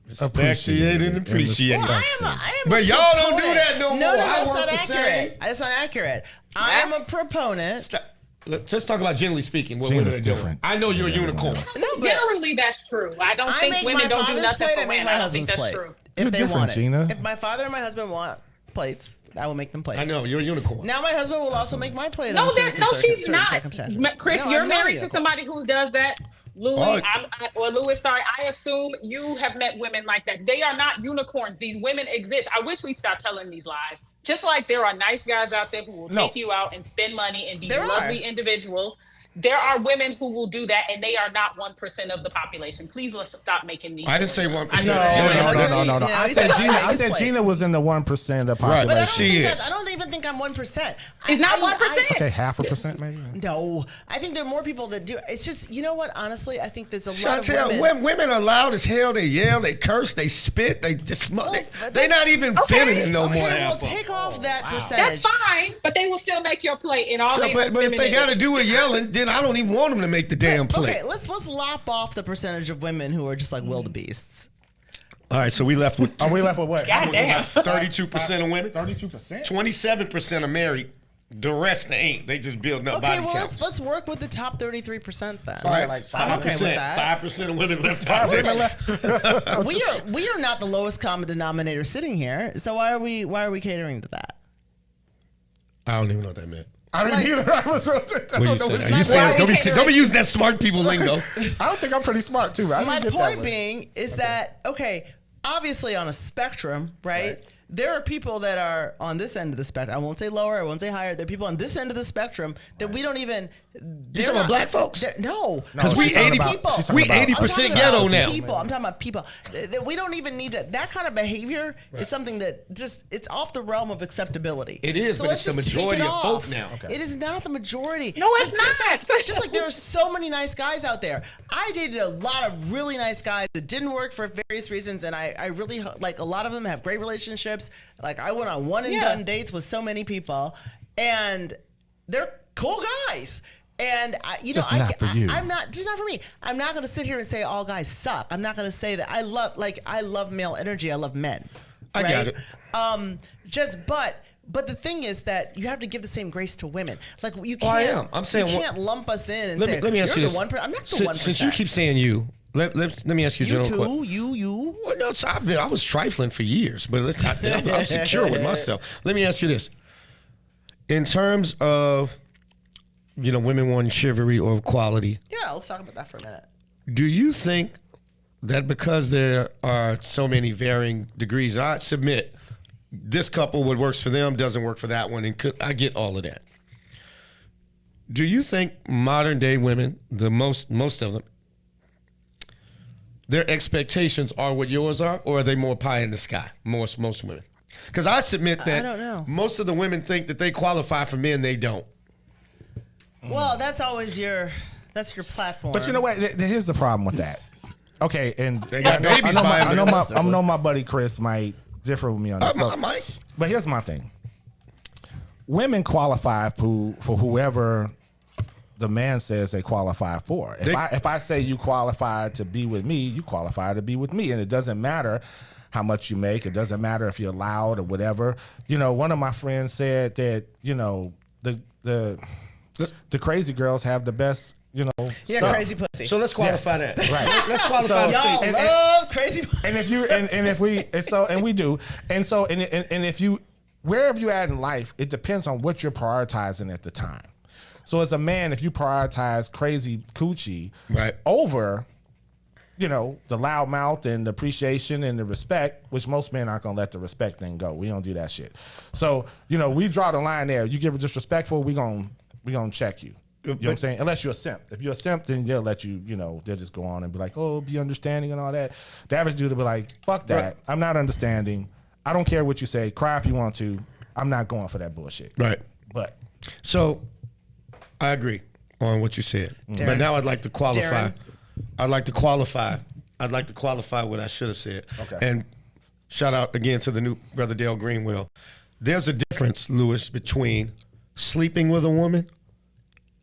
respected and appreciated. Well, I am But a y'all don't do proponent. that no more. No, I that's work not the accurate. same. That's not accurate. I am a proponent. Let's talk about generally speaking. What Gina's women are doing. different. I know you're a than unicorn. No, but Generally, that's true. I don't I think make women my don't do father's nothing plate. for I make men. my I don't think husband's that's plate. true. If You're they different, want it. Gina. If my father and my husband want plates, I will make them plates. I know you're a unicorn. Now my husband will also make my plate. No, on certain she's certain not. circumstances. Chris, No, you're I'm not a married to unicorn. somebody who does that. Louis, Oh. Louis, sorry. I assume you have met women like that. They are not unicorns. These women exist. I wish we'd stop telling these lies. Just like there are nice guys out there who will take you out and spend money and be lovely individuals. There are women who will do that, and they are not 1% of the population. Please let's stop making these. I didn't say 1%. No. I said Gina was in the 1% of the population. But I don't even think I'm 1%. It's not 1%. Okay, 0.5% maybe. No, I think there are more people that do. It's just, you know what? Honestly, I think there's a lot of Chantel, women. women are loud as hell. They yell, they curse, they spit, they just they're not even feminine no more. Well, take off that percentage. That's fine, but they will still make your plate in all. But if they got to do it yelling, then I don't even want them to make the damn plate. Okay, let's lop off the percentage of women who are just like wildebeests. All right, so we left with. Are we left with what? Goddamn. 32% of women. 32%. 27% are married. The rest they ain't. They just building up body counts. Let's work with the top 33% then. All right, like I'm okay with that. 5% of women left out. We are not the lowest common denominator sitting here. So why are we catering to that? I don't even know what that meant. I didn't either. Don't be using that smart people lingo. I don't think I'm pretty smart too. My point being is that, okay, obviously on a spectrum, right? There are people that are on this end of the spectrum. I won't say lower, I won't say higher. There are people on this end of the spectrum that we don't even. You talking about black folks? No, because we 80% ghetto now. I'm talking about people. We don't even need to. That kind of behavior is something that just it's off the realm of acceptability. It is, so but let's it's the just majority take it of folk off. now. It is not the majority. No, it's not. Just like there are so many nice guys out there. I dated a lot of really nice guys that didn't work for various reasons, and I really like a lot of them have great relationships. Like I went on one and done dates with so many people, and they're cool guys. And I'm not just not for me. I'm not going to sit here and say all guys suck. I'm not going to say that. I love male energy. I love men. I got it. But the thing is that you have to give the same grace to women. Like you can't. I am. I'm saying you can't lump us in and let me ask you this. I'm not the 1%. Since you keep saying you, let me ask you a general question. You. Well, no, I was trifling for years, but I'm secure with myself. Let me ask you this. In terms of, women wanting chivalry or equality. Yeah, let's talk about that for a minute. Do you think that because there are so many varying degrees, I submit this couple, what works for them doesn't work for that one, and I get all of that. Do you think modern day women, the most of them, their expectations are what yours are, or are they more pie in the sky? Most women. Because I submit that I don't know. Most of the women think that they qualify for men, they don't. Well, that's always your platform. But you know what? Here's the problem with that. Okay, and They got babies buying I them. know my buddy Chris might differ with me on this. I might. But here's my thing. Women qualify for whoever the man says they qualify for. If I say you qualify to be with me, you qualify to be with me. And it doesn't matter how much you make. It doesn't matter if you're loud or whatever. One of my friends said that, the crazy girls have the best, stuff. Crazy pussy. So let's qualify that. Right. Let's qualify Y'all love crazy pussy. And we do. And so if you wherever you at in life, it depends on what you're prioritizing at the time. So as a man, if you prioritize crazy coochie over, the loud mouth and the appreciation and the respect, which most men aren't gonna let the respect thing go. We don't do that shit. So, we draw the line there. You give it disrespectful, we gonna check you. You know what I'm saying? Unless you're a simp. If you're a simp, then they'll let you, they'll just go on and be like, oh, be understanding and all that. The average dude will be like, fuck that. Right. I'm not understanding. I don't care what you say. Cry if you want to. I'm not going for that bullshit. Right. But. So, I agree on what you said. Darren. But now I'd like to qualify. Darren. I'd like to qualify what I should have said. Okay. And shout out again to the new brother Dale Greenwell. There's a difference, Lewis, between sleeping with a woman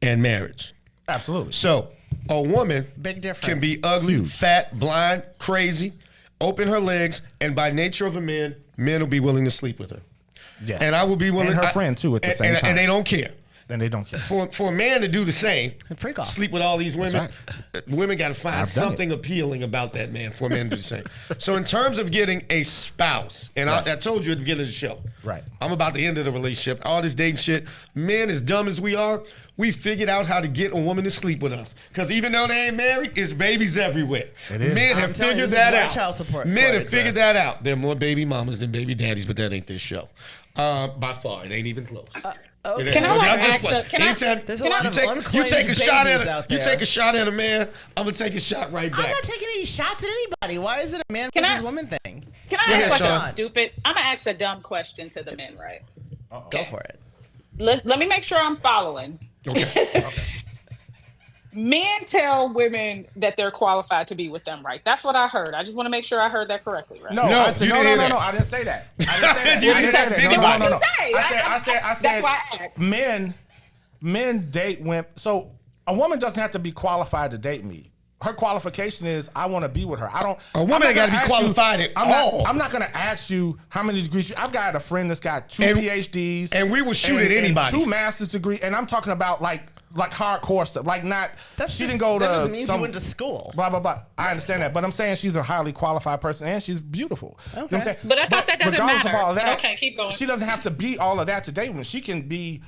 and marriage. Absolutely. So a woman Big difference. can be ugly, fat, blind, crazy, open her legs, and by nature of a men will be willing to sleep with her. Yes. And I will be willing. And her friend too at the same time. And they don't care. then they don't care. For a man to do the same, freak off. sleep with all these women, women got to find I've done something appealing about that man for a man to do the same. So in terms of getting a spouse, and I told you at the beginning of the show, Right. I'm about the end of the relationship, all this dating shit. Men, as dumb as we are, we figured out how to get a woman to sleep with us. Because even though they ain't married, it's babies everywhere. It is. Men I'm have telling you, figured this is that why out. child support Men have exists. figured that out. There are more baby mamas than baby daddies, but that ain't this show. By far, it ain't even close. Okay. Can I, like, I'm just ask playing. a- can I- Anytime There's a you lot of take unclaimed a shot babies at out you there. take a shot at a man, I'm gonna take a shot right I'm back. not taking any shots at anybody. Why is it a man Can versus I- woman thing? Can I Go ahead, ask Sean. a stupid? I'm gonna ask a dumb question to the men, right? Go for it. Let me make sure I'm following. Okay. Men tell women that they're qualified to be with them, right? That's what I heard. I just want to make sure I heard that correctly, right? No, No, I said, you no, didn't no, hear no, that. I didn't say that. I didn't say that. You I didn't didn't say say that. No, that. no, no, no. Say. I said, That's why I asked. men date women. So a woman doesn't have to be qualified to date me. Her qualification is I want to be with her. I don't. A woman I'm not ain't gotta gonna be ask you- qualified at I'm all. I'm not going to ask you how many degrees. I've got a friend that's got 2 And- PhDs, and we will shoot at and anybody. 2 master's degree, and I'm talking about like hardcore stuff. Like not. That's she just, didn't go to that just means some, you went to school. Blah blah blah. I understand that, but I'm saying she's a highly qualified person and she's beautiful. You know what I'm saying? But I thought that doesn't regardless matter. Of all that, Okay, keep going. She doesn't have to be all of that to date women. She can be,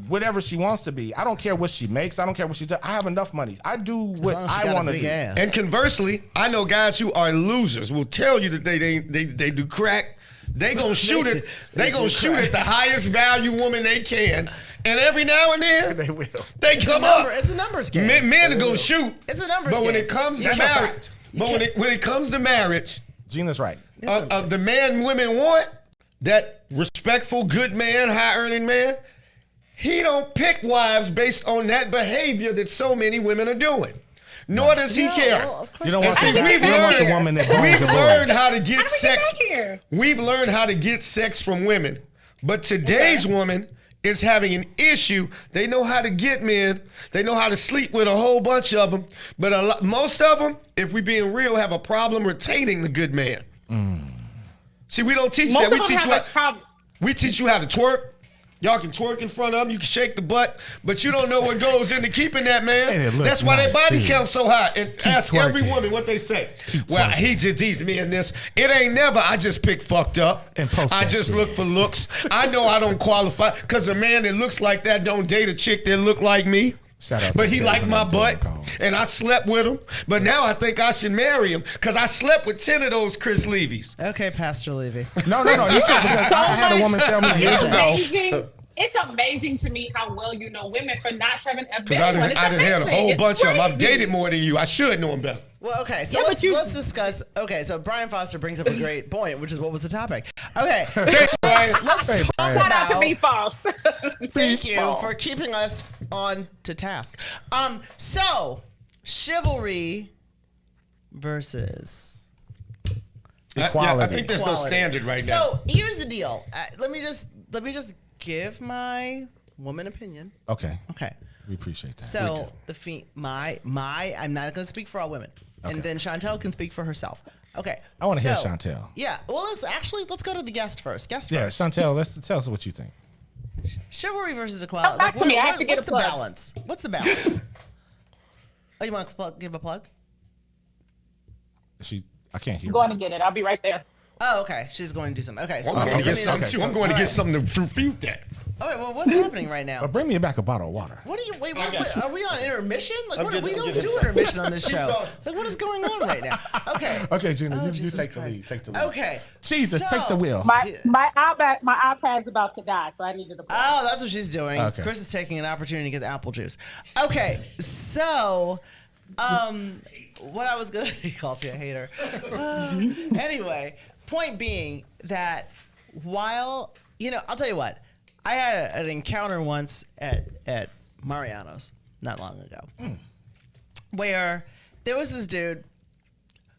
whatever she wants to be. I don't care what she makes. I don't care what she does. I have enough money. I do what I want to do. And conversely, I know guys who are losers will tell you that they do crack. They gonna shoot it. They gonna shoot at the highest value woman they can, and every now and then They will. they come up. It's a numbers game. Men are gonna shoot. It's a numbers But when game. it comes to That's a marriage, fact. when it comes to marriage, Gina's right. of the man women want, that respectful, good man, high earning man, he don't pick wives based on that behavior that so many women are doing. Nor does he care. Well, of course You don't And want, see, the, we've you don't want the learned- woman that burns We've the boy. learned how to get How sex. did we get back here? We've learned how to get sex from women. But today's woman is having an issue. They know how to get men. They know how to sleep with a whole bunch of them. But most of them, if we being real, have a problem retaining the good man. See, we don't teach Most that. of them have a problem. We teach you how to twerk. Y'all can twerk in front of them. You can shake the butt, but you don't know what goes into keeping that And it man. looks That's why their nice, body too. count's so high. And ask every twerking. woman what they say. Keep Well, twerking. he did these men this. It ain't never. I just pick fucked up. And post I that just shit. look for looks. I know I don't qualify because a man that looks like that don't date a chick that look like me. Shout out But to he Jay liked when my that butt, damn call. and I slept with him. But now I think I should marry him because I slept with 10 of those Chris Levy's. Okay, Pastor Levy. No. You said because I had a woman tell me years It's ago. amazing. It's amazing to me how well you know women for not having a Because I been done, one. It's I done had a amazing. whole It's bunch of them. I've crazy. dated more than you. I should know them better. Well, okay, so Yeah, but let's discuss. Okay, so Brian Foster brings up a great point, which is what was the topic? Okay, Thanks, Brian. let's Hey, talk Brian. Shout out to about. be false. Thank you False. for keeping us on to task. So chivalry versus Equality. I think there's no equality. standard right now. So here's the deal. Let me just give my woman opinion. Okay, Okay. we appreciate that. So I'm not going to speak for all women, Okay. and then Chantel can speak for herself. Okay. I wanna hear so- Chantel. Yeah. Well, let's go to the guest first. Yeah, First. Chantel, tell us what you think. Chivalry versus equality. Come back to me. I have to get what's a the plug. balance? What's the balance? Oh, you want to give a plug? I can't hear. I'm going to get it. I'll be right there. Oh, okay. She's going to do something. Okay. So I'm going to let get me- something too. I'm going to get something to refute that. All right. Well, what's happening right now? Bring me back a bottle of water. What are you? Wait. Are we on intermission? Like, I'm we getting don't do intermission on this Keep show. talking. Like, what is going on right now? Okay. Okay, Gina, Oh, you Jesus take the Christ. lead. Take the lead. Okay. Jesus, take the So- wheel. My iPad's about to die, so I needed to. Oh, that's what she's doing. Okay. Chris is taking an opportunity to get the apple juice. Okay, so, what I was gonna he calls me a hater. Anyway, point being that while I'll tell you what, I had an encounter once at Mariano's not long ago, where there was this dude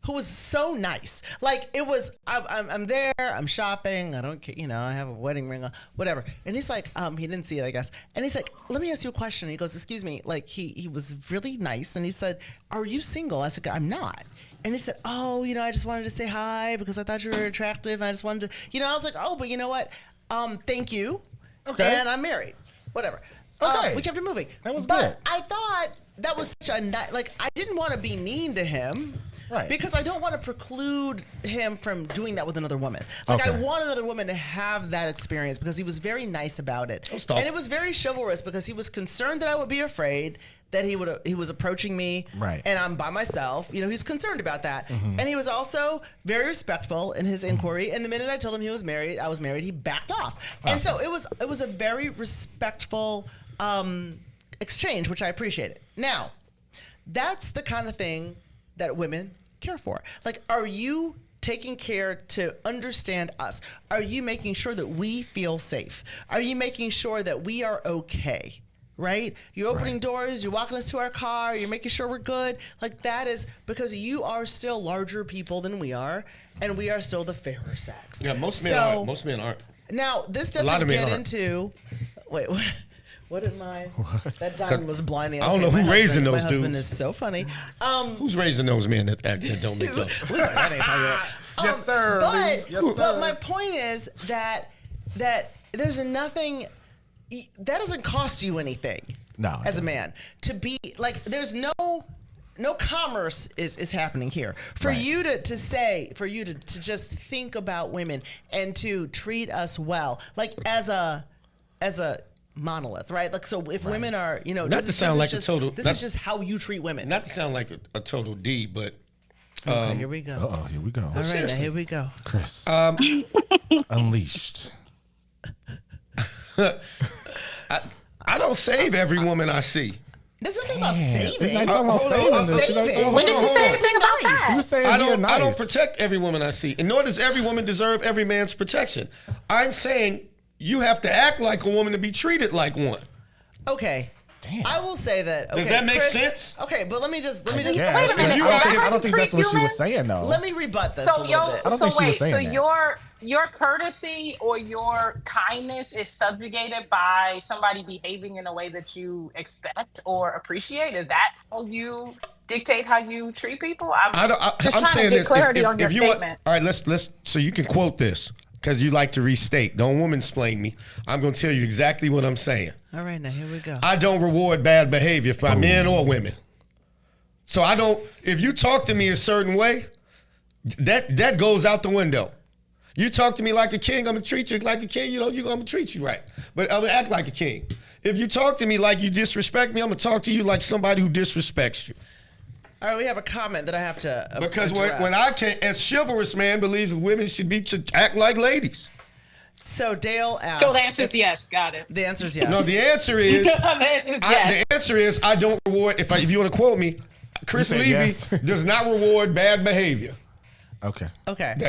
who was so nice. Like, it was, I'm there, I'm shopping, I don't care, I have a wedding ring on, whatever. And he's like, he didn't see it, I guess. And he's like, let me ask you a question. And he goes, excuse me, like, he was really nice. And he said, are you single? I said, I'm not. And he said, oh, I just wanted to say hi because I thought you were attractive. And I just wanted to, I was like, oh, but you know what? Thank you. Okay. And I'm married. whatever. Okay. We kept it moving. That was but good. I thought that was such a like. I didn't want to be mean to him. Right. Because I don't want to preclude him from doing that with another woman. Like, I want another woman to have that experience because he was very nice about it. And it was very chivalrous because he was concerned that I would be afraid that he was approaching me. Right. And I'm by myself. You know, he's concerned about that. And he was also very respectful in his inquiry. And the minute I told him I was married, he backed off. And so it was a very respectful exchange, which I appreciated. Now, that's the kind of thing that women care for. Like, are you taking care to understand us? Are you making sure that we feel safe? Are you making sure that we are okay? Right? You're opening doors, you're walking us to our car, you're making sure we're good. Like, that is because you are still larger people than we are, and we are still the fairer sex. Yeah, most men aren't. Now, this doesn't get into. Wait, what did my. That diamond was blinding. I don't know who raising those dudes. My husband is so funny. Who's raising those men that don't make up? Yes, sir. But my point is that there's nothing that doesn't cost you anything. No, as a man to be like, there's no commerce is happening here for you to just think about women and to treat us well, like as a monolith, right? Like, so if women are, you know, not to sound like a total. This is just how you treat women. Not to sound like a total D, but. Okay, here we go. Here we go. All right, now here we go. Kris. Unleashed. I don't save every woman I see. There's nothing about saving. You're not talking about saving. When did you say anything about that? You saying I don't protect every woman I see, and nor does every woman deserve every man's protection. I'm saying you have to act like a woman to be treated like one. Okay. Damn. I will say that. Okay, does that make Kris, sense? Okay, but let me just. Wait a minute. I don't think that's what she was saying, though. Let me rebut this a little bit. I don't think she was saying that. Your courtesy or your kindness is subjugated by somebody behaving in a way that you expect or appreciate? Is that how you dictate how you treat people? I'm saying this. If you want, all right, let's. So you can quote this because you like to restate. Don't woman-splain me. I'm going to tell you exactly what I'm saying. All right, now here we go. I don't reward bad behavior by men or women. So I don't. If you talk to me a certain way, that goes out the window. You talk to me like a king, I'm gonna treat you like a king. You know, I'm gonna treat you right, but I'm gonna act like a king. If you talk to me like you disrespect me, I'm gonna talk to you like somebody who disrespects you. All right, we have a comment that I have to because when I can't, as chivalrous man believes women should act like ladies. So Dale asked. So the answer is yes. Got it. The answer is yes. No, the answer is. The answer is I don't reward. If you want to quote me, Kris Levy does not reward bad behavior. Okay.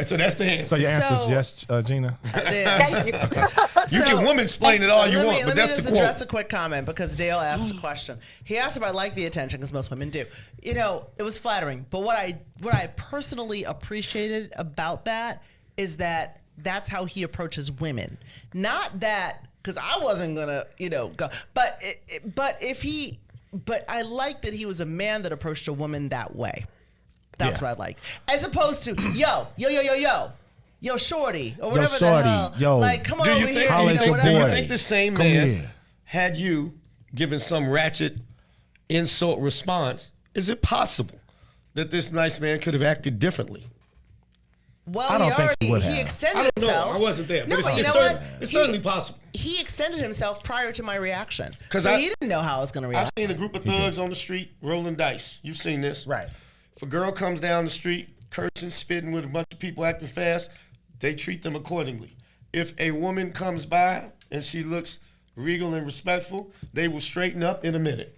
So that's the answer. So your answer is yes, Gina? Thank you. You can woman-splain it all you want, but that's the quote. Let me just address a quick comment because Dale asked a question. He asked if I like the attention because most women do. You know, it was flattering. But what I personally appreciated about that is that that's how he approaches women. Not that, because I wasn't gonna, go. But I like that he was a man that approached a woman that way. That's what I liked. As opposed to, yo, shorty, or whatever the hell. Yo, like, come on over here. Do you think the same man, had you given some ratchet insult response, is it possible that this nice man could have acted differently? Well, I don't think he would have. He extended himself. I wasn't there. No, but it's certainly possible. He extended himself prior to my reaction. So he didn't know how I was going to react. I've seen a group of thugs on the street rolling dice. You've seen this. Right. If a girl comes down the street, cursing, spitting with a bunch of people acting fast, they treat them accordingly. If a woman comes by and she looks regal and respectful, they will straighten up in a minute.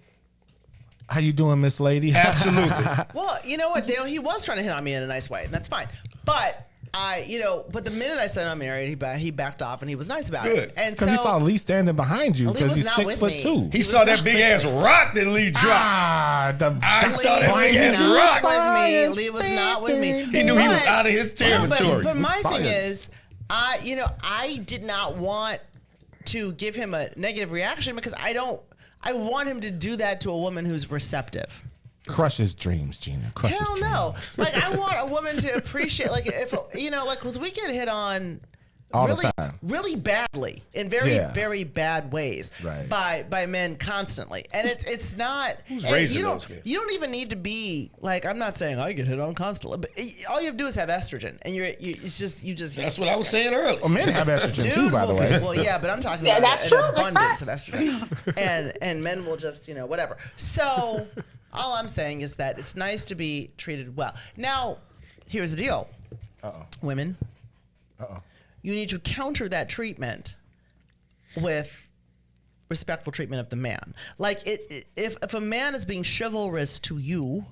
How you doing, Miss Lady? Absolutely. Well, you know what, Dale? He was trying to hit on me in a nice way, and that's fine. But but the minute I said I'm married, he backed off and he was nice about it. And because he saw Lee standing behind you because he's 6'2". He saw that big ass rock that Lee dropped. I saw that big ass rock. Lee was not with me. He knew he was out of his territory. But my thing is, I did not want to give him a negative reaction because I want him to do that to a woman who's receptive. Crush his dreams, Gina. Crush his dreams. Hell no. Like, I want a woman to appreciate, like, if, because we get hit on All really, the time. really badly, in very, Yeah. very bad ways, Right. by men constantly, and it's not. Who's and raising you those don't kids? you don't even need to be like, I'm not saying I get hit on constantly, but all you have to do is have estrogen, and it's just you just. That's what I was saying earlier. Well, men have estrogen Dude too, by the will- way. Well, yeah, but I'm talking Yeah, about that's an true. That's abundance of facts. estrogen, and men will just whatever. So all I'm saying is that it's nice to be treated well. Now, here's the deal, women. You need to counter that treatment with respectful treatment of the man. Like if a man is being chivalrous to you,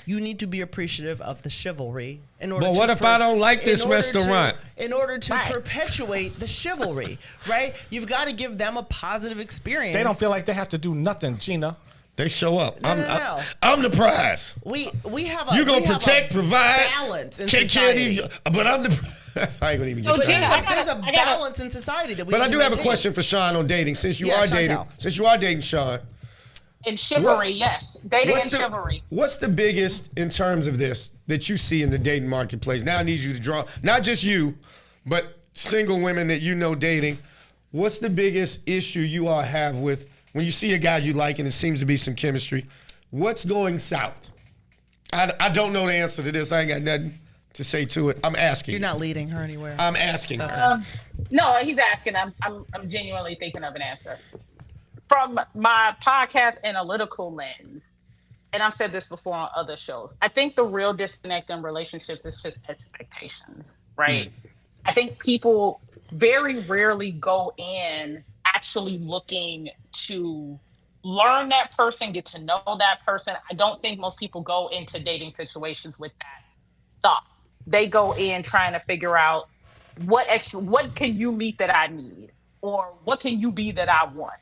you need to be appreciative of the chivalry in order. But what if I don't like this restaurant? In order to perpetuate the chivalry, right? You've got to give them a positive experience. They don't feel like they have to do nothing, Gina. They show up. No. I'm the prize. we have a You gonna we have protect, a provide, balance in take care of society. these, but I'm the. I ain't gonna even So, get Gina, that. There's a I gotta- balance in society that we. But I need do to have a maintain. question for Sean on dating. Since you Yeah, are dating, Chantel. Sean. In chivalry, yes. Dating and chivalry. What's the biggest in terms of this that you see in the dating marketplace? Now I need you to draw, not just you, but single women that you know dating. What's the biggest issue you all have with when you see a guy you like and it seems to be some chemistry? What's going south? I don't know the answer to this. I ain't got nothing to say to it. I'm asking. You're not leading her anywhere. I'm asking her. No, he's asking. I'm genuinely thinking of an answer. From my podcast analytical lens, and I've said this before on other shows, I think the real disconnect in relationships is just expectations, right? I think people very rarely go in actually looking to learn that person, get to know that person. I don't think most people go into dating situations with that thought. They go in trying to figure out what can you meet that I need, or what can you be that I want,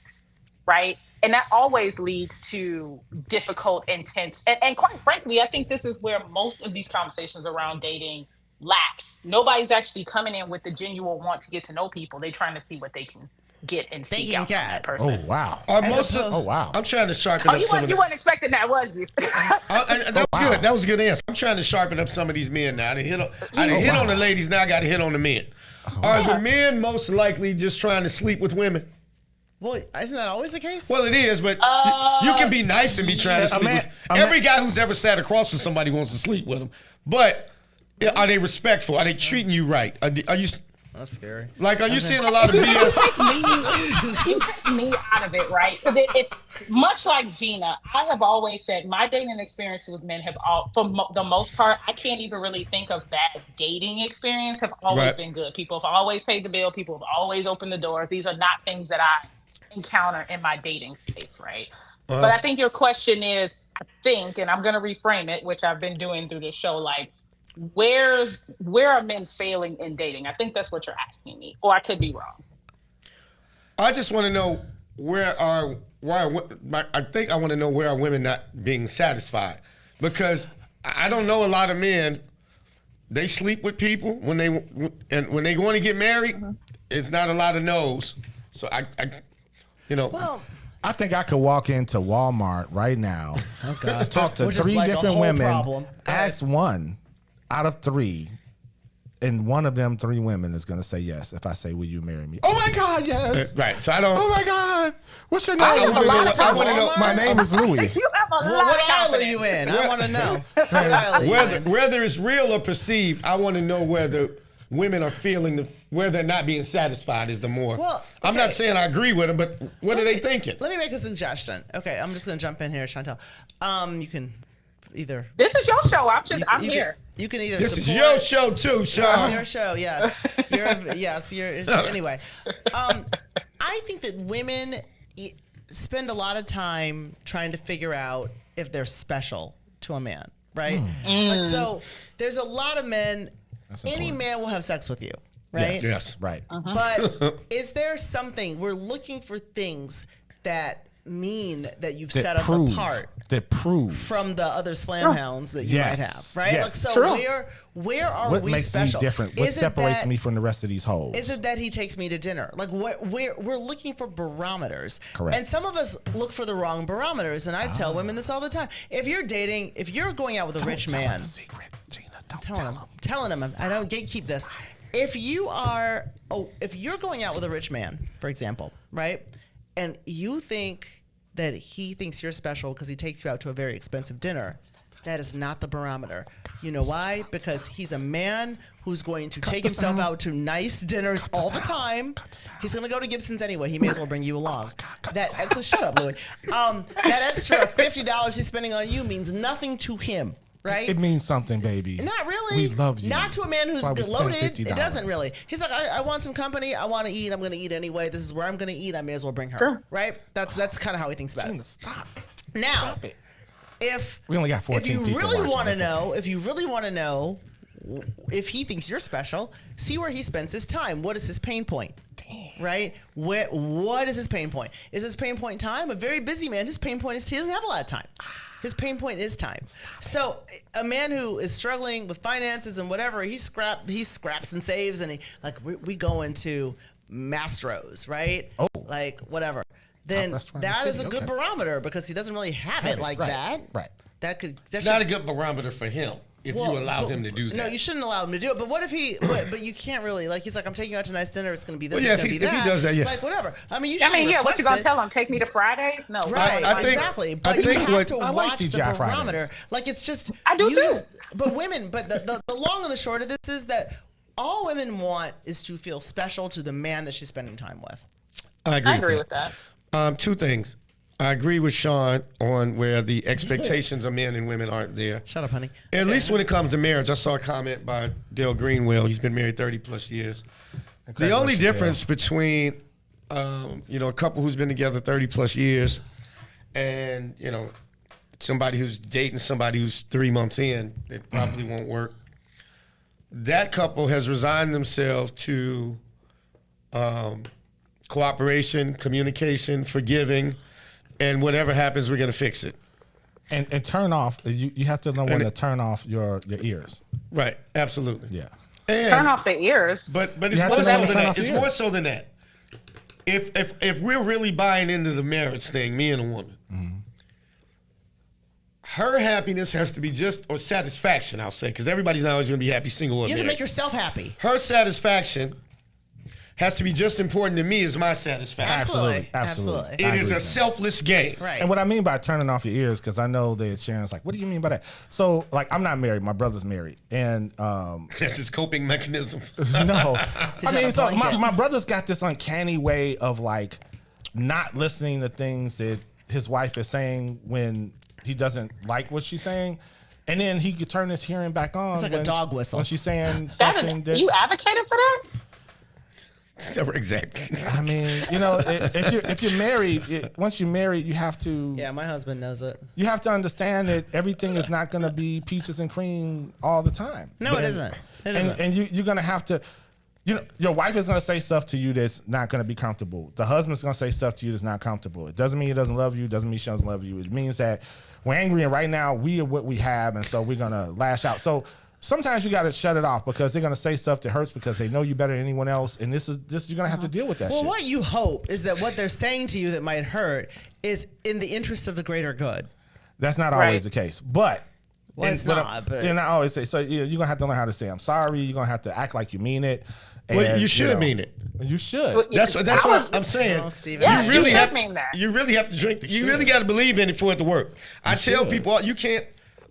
right? And that always leads to difficult, intense, and quite frankly, I think this is where most of these conversations around dating lacks. Nobody's actually coming in with the genuine want to get to know people. They're trying to see what they can get and seek out from that person. Oh wow. Oh wow. I'm trying to sharpen up some of You weren't expecting that, was you? That was good. That was a good answer. I'm trying to sharpen up some of these men now. I done hit on the ladies, now I got to hit on the men. Are the men most likely just trying to sleep with women? Well, isn't that always the case? Well, it is, but you can be nice and be trying to sleep with. Every guy who's ever sat across from somebody wants to sleep with them. But are they respectful? Are they treating you right? Are you? That's scary. Like, are you seeing a lot of BS? You take me out of it, right? Because it much like Gina, I have always said my dating experience with men have the most part, I can't even really think of bad dating experience. Have always been good. People have always paid the bill. People have always opened the doors. These are not things that I encounter in my dating space, right? But I think your question is, and I'm going to reframe it, which I've been doing through the show, like, where are men failing in dating? I think that's what you're asking me, or I could be wrong. I just want to know why I think I want to know where are women not being satisfied, because I don't know a lot of men. They sleep with people when they want to get married. It's not a lot of no's. So Well, I think I could walk into Walmart right now, talk to Which is 3 like a different whole women, problem. Go ask one out of 3, and one of them 3 women is going to say yes if I say, will you marry me? Oh my God, yes. Right. So I don't. Oh my God. What's your name? I want to know. My name is Louis. You have a lot what of aisle are confidence. you in? I want to know. What aisle are you in? Whether it's real or perceived, I want to know whether women are where they're not being satisfied is the more. Well, I'm not saying I agree with them, but what are they thinking? Let me make a suggestion. Okay, I'm just going to jump in here, Chantel. You can either. This is your show. I'm here. You can either. This is support- your show too, Sean. It's your show, yes. Anyway, I think that women spend a lot of time trying to figure out if they're special to a man, right? Like, so there's a lot of men. Any man will have sex with you, right? Yes. Right. But is there something we're looking for, things that mean that you've set us apart That prove from the other slam hounds that you might have, right? Yes. Like, so True. where are what we makes special? me different? What Is it separates that- me from the rest of these hoes? Is it that he takes me to dinner? Like, we're looking for barometers. Correct. And some of us look for the wrong barometers. And I tell women this all the time. If you're going out with a rich man, the secret, Gina. Don't telling him, I don't gatekeep this. if you're going out with a rich man, for example, right, and you think that he thinks you're special because he takes you out to a very expensive dinner, that is not the barometer. You know why? Because he's a man who's going to take himself out to nice dinners all the time. He's going to go to Gibson's anyway. He may as well bring you along. That extra, shut up, Louis. That extra $50 he's spending on you means nothing to him. Right? It means something, baby. Not really. We love you. Not to a man who's That's why we spend loaded. $50. It doesn't really. He's like, I want some company. I want to eat. I'm going to eat anyway. This is where I'm going to eat. I may as well bring her. Sure. Right? That's kind of how he thinks about Gina, it. stop. Now, Stop it. if We only got 14 if you people really watching. want to That's know, okay. if you really want to know if he thinks you're special, see where he spends his time. What is his pain point? Right? What is his pain point? Is his pain point time? A very busy man, his pain point is he doesn't have a lot of time. His pain point is time. So a man who is struggling with finances and whatever, he scraps and saves, and we go into Mastro's, right? Oh. Like whatever. Then restaurant in the that is a city, good okay. barometer because he doesn't really have it like right, that. Right. It's not a good barometer for him if you allow him to do that. No, you shouldn't allow him to do it. But what if but you can't really, like, he's like, I'm taking you out to a nice dinner. It's going to be this. Well, yeah, it's going to be if that. he does that, yeah. Like, whatever. I mean, you I should mean, yeah, what you gonna it. tell him? Take me to Friday? No. Right, I think- exactly. I But you think have what- to I like watch the TGI Fridays. barometer. Like, it's just. I do you too. But the long and the short of this is that all women want is to feel special to the man that she's spending time with. I agree with that. Two things. I agree with Sean on where the expectations of men and women aren't there. Shut up, honey. At least when it comes to marriage, I saw a comment by Dale Greenwell. He's been married 30 plus years. The only Congratulations, difference between, a couple who's been together 30 plus years and, somebody who's dating somebody who's 3 months in, it probably won't work. That couple has resigned themselves to cooperation, communication, forgiving, and whatever happens, we're going to fix it. And turn off. You have to know when to turn off your ears. Right, absolutely. Yeah. And, Turn off the ears. But it's You have more to so know to than turn that. off It's your more ears. so than that. If we're really buying into the marriage thing, me and a woman, her happiness has to be or satisfaction, I'll say, because everybody's not always going to be happy single or You have to married. make yourself happy. Her satisfaction has to be just important to me as my satisfaction. Absolutely. It is a selfless game. Right. And what I mean by turning off your ears, because I know that Sharon's like, what do you mean by that? So, like, I'm not married. My brother's married. And That's his coping mechanism. no. I mean, so blanket. my brother's got this uncanny way of, like, not listening to things that his wife is saying when he doesn't like what she's saying. And then he could turn his hearing back on. It's like a when dog whistle. When she's saying something that... You advocated for that? Exactly. I mean, if you're married, once you're married, you have to. Yeah, my husband knows it. You have to understand that everything is not going to be peaches and cream all the time. No, it isn't. It isn't. And you're going to have to. Your wife is going to say stuff to you that's not going to be comfortable. The husband's going to say stuff to you that's not comfortable. It doesn't mean he doesn't love you. It doesn't mean she doesn't love you. It means that we're angry and right now we are what we have, and so we're going to lash out. So sometimes you got to shut it off because they're going to say stuff that hurts because they know you better than anyone else, and this you're going to have to deal with that Well, shit. what you hope is that what they're saying to you that might hurt is in the interest of the greater good. That's not always the case, but. Well, it's not, but... I always say, so you're going to have to learn how to say, I'm sorry. You're going to have to act like you mean it. Well, And, you should mean it. You should. That's what I'm saying. Oh, Steven. Yeah, you really you should have mean that. You really have to drink. You really got to believe in it for it to work. I tell people you can't.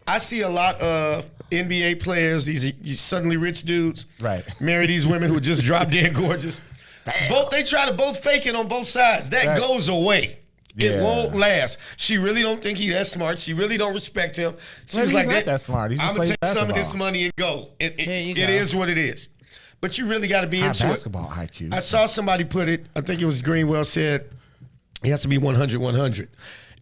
I see a lot of NBA players, these suddenly rich dudes, right, marry these women who just drop dead gorgeous. They try to both fake it on both sides. That goes away. It Yeah. won't last. She really don't think he's that smart. She really don't respect him. She Well, was he's like, not that smart. He just I'm gonna plays take some of this basketball. money and go. It you go. is what it is. But you really got to be High into basketball it. IQ. I saw somebody put it. I think it was Greenwell said it has to be 100-100,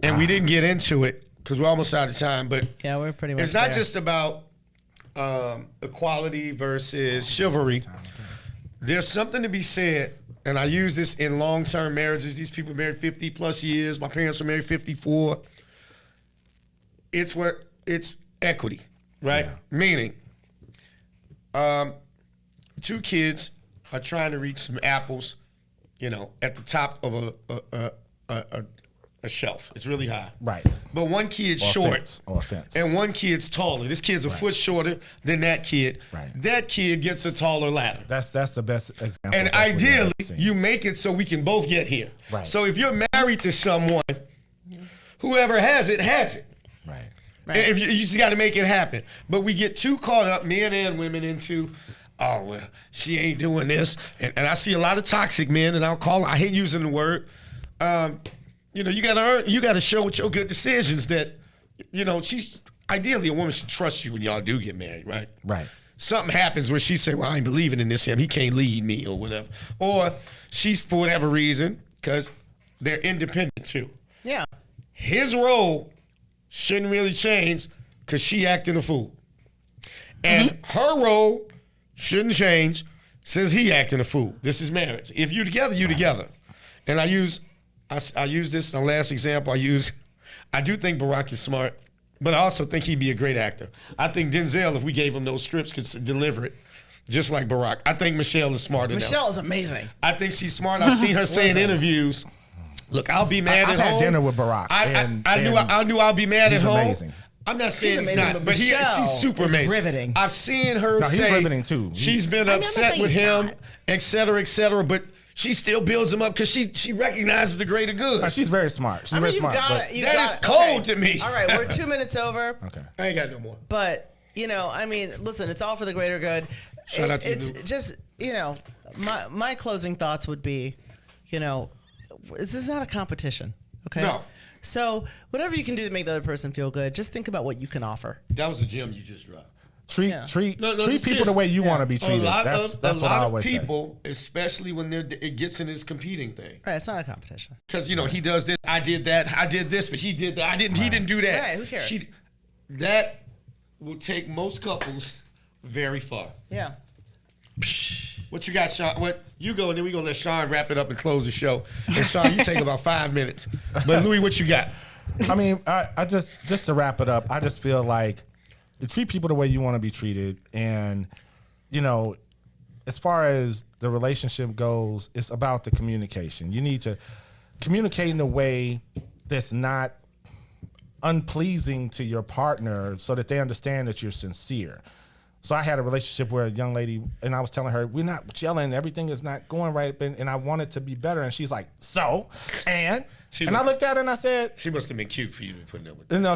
and we didn't get into it because we're almost out of time. But Yeah, we're pretty much it's not there. just about equality versus chivalry. There's something to be said, and I use this in long-term marriages. These people married 50 plus years. My parents were married 54. It's equity, right? Yeah. Meaning, two kids are trying to reach some apples, at the top of a shelf. It's really high. Right. But one kid's Or short. fence. Or a fence. And one kid's taller. This kid's a foot shorter than that kid. Right. That kid gets a taller ladder. That's the best example. And of what we've ideally, ever seen. you make it so we can both get here. Right. So if you're married to someone, whoever has it, has it. Right. If you just got to make it happen. But we get too caught up, men and women, into, oh, well, she ain't doing this. And I see a lot of toxic men, and I hate using the word. You know, you got to show with your good decisions that, you know, ideally a woman should trust you when y'all do get married, right? Right. Something happens where she say, well, I ain't believing in this him. He can't lead me or whatever. Or she's, for whatever reason, because they're independent too. Yeah. His role shouldn't really change because she acting a fool. And her role shouldn't change since he acting a fool. This is marriage. If you together, you together. And I use this, the last example I do think Barack is smart, but I also think he'd be a great actor. I think Denzel, if we gave him those scripts, could deliver it just like Barack. I think Michelle is smarter Michelle is amazing. I think she's smart. I've seen her say in interviews, look, I'll be mad at home. I've had dinner with Barack. I knew I'll be mad at home. Amazing. I'm not saying he's amazing, not, but she's super amazing. Riveting. I've seen her No, he's say riveting too. She's been upset with him, et cetera, but she still builds him up because she recognizes the greater good. She's very smart. She's very smart. That is cold to me. All right, we're 2 minutes over. Okay. I ain't got no more. But, you know, I mean, listen, it's all for the greater good. Shout out to it's you. just, you know, my closing thoughts would be, you know, this is not a competition, okay? No. So whatever you can do to make the other person feel good, just think about what you can offer. That was a gem you just dropped. Treat people the way you want to be treated. That's what I always say. A lot of people, especially when it gets in this competing thing. Right, it's not a competition. Because, you know, he does this, I did that, I did this, but he did that. He didn't do that. Right, who cares? That will take most couples very far. Yeah. What you got, Sean? What you go, and then we're gonna let Sean wrap it up and close the show. And Sean, you take about 5 minutes. But Louis, what you got? I mean, I just to wrap it up, I just feel like you treat people the way you want to be treated, and you know, as far as the relationship goes, it's about the communication. You need to communicate in a way that's not unpleasing to your partner, so that they understand that you're sincere. So I had a relationship where a young lady, and I was telling her, we're not gelling, everything is not going right, and I want it to be better. And she's like, so? And I looked at her and I said, she must have been cute for you to put up with. No,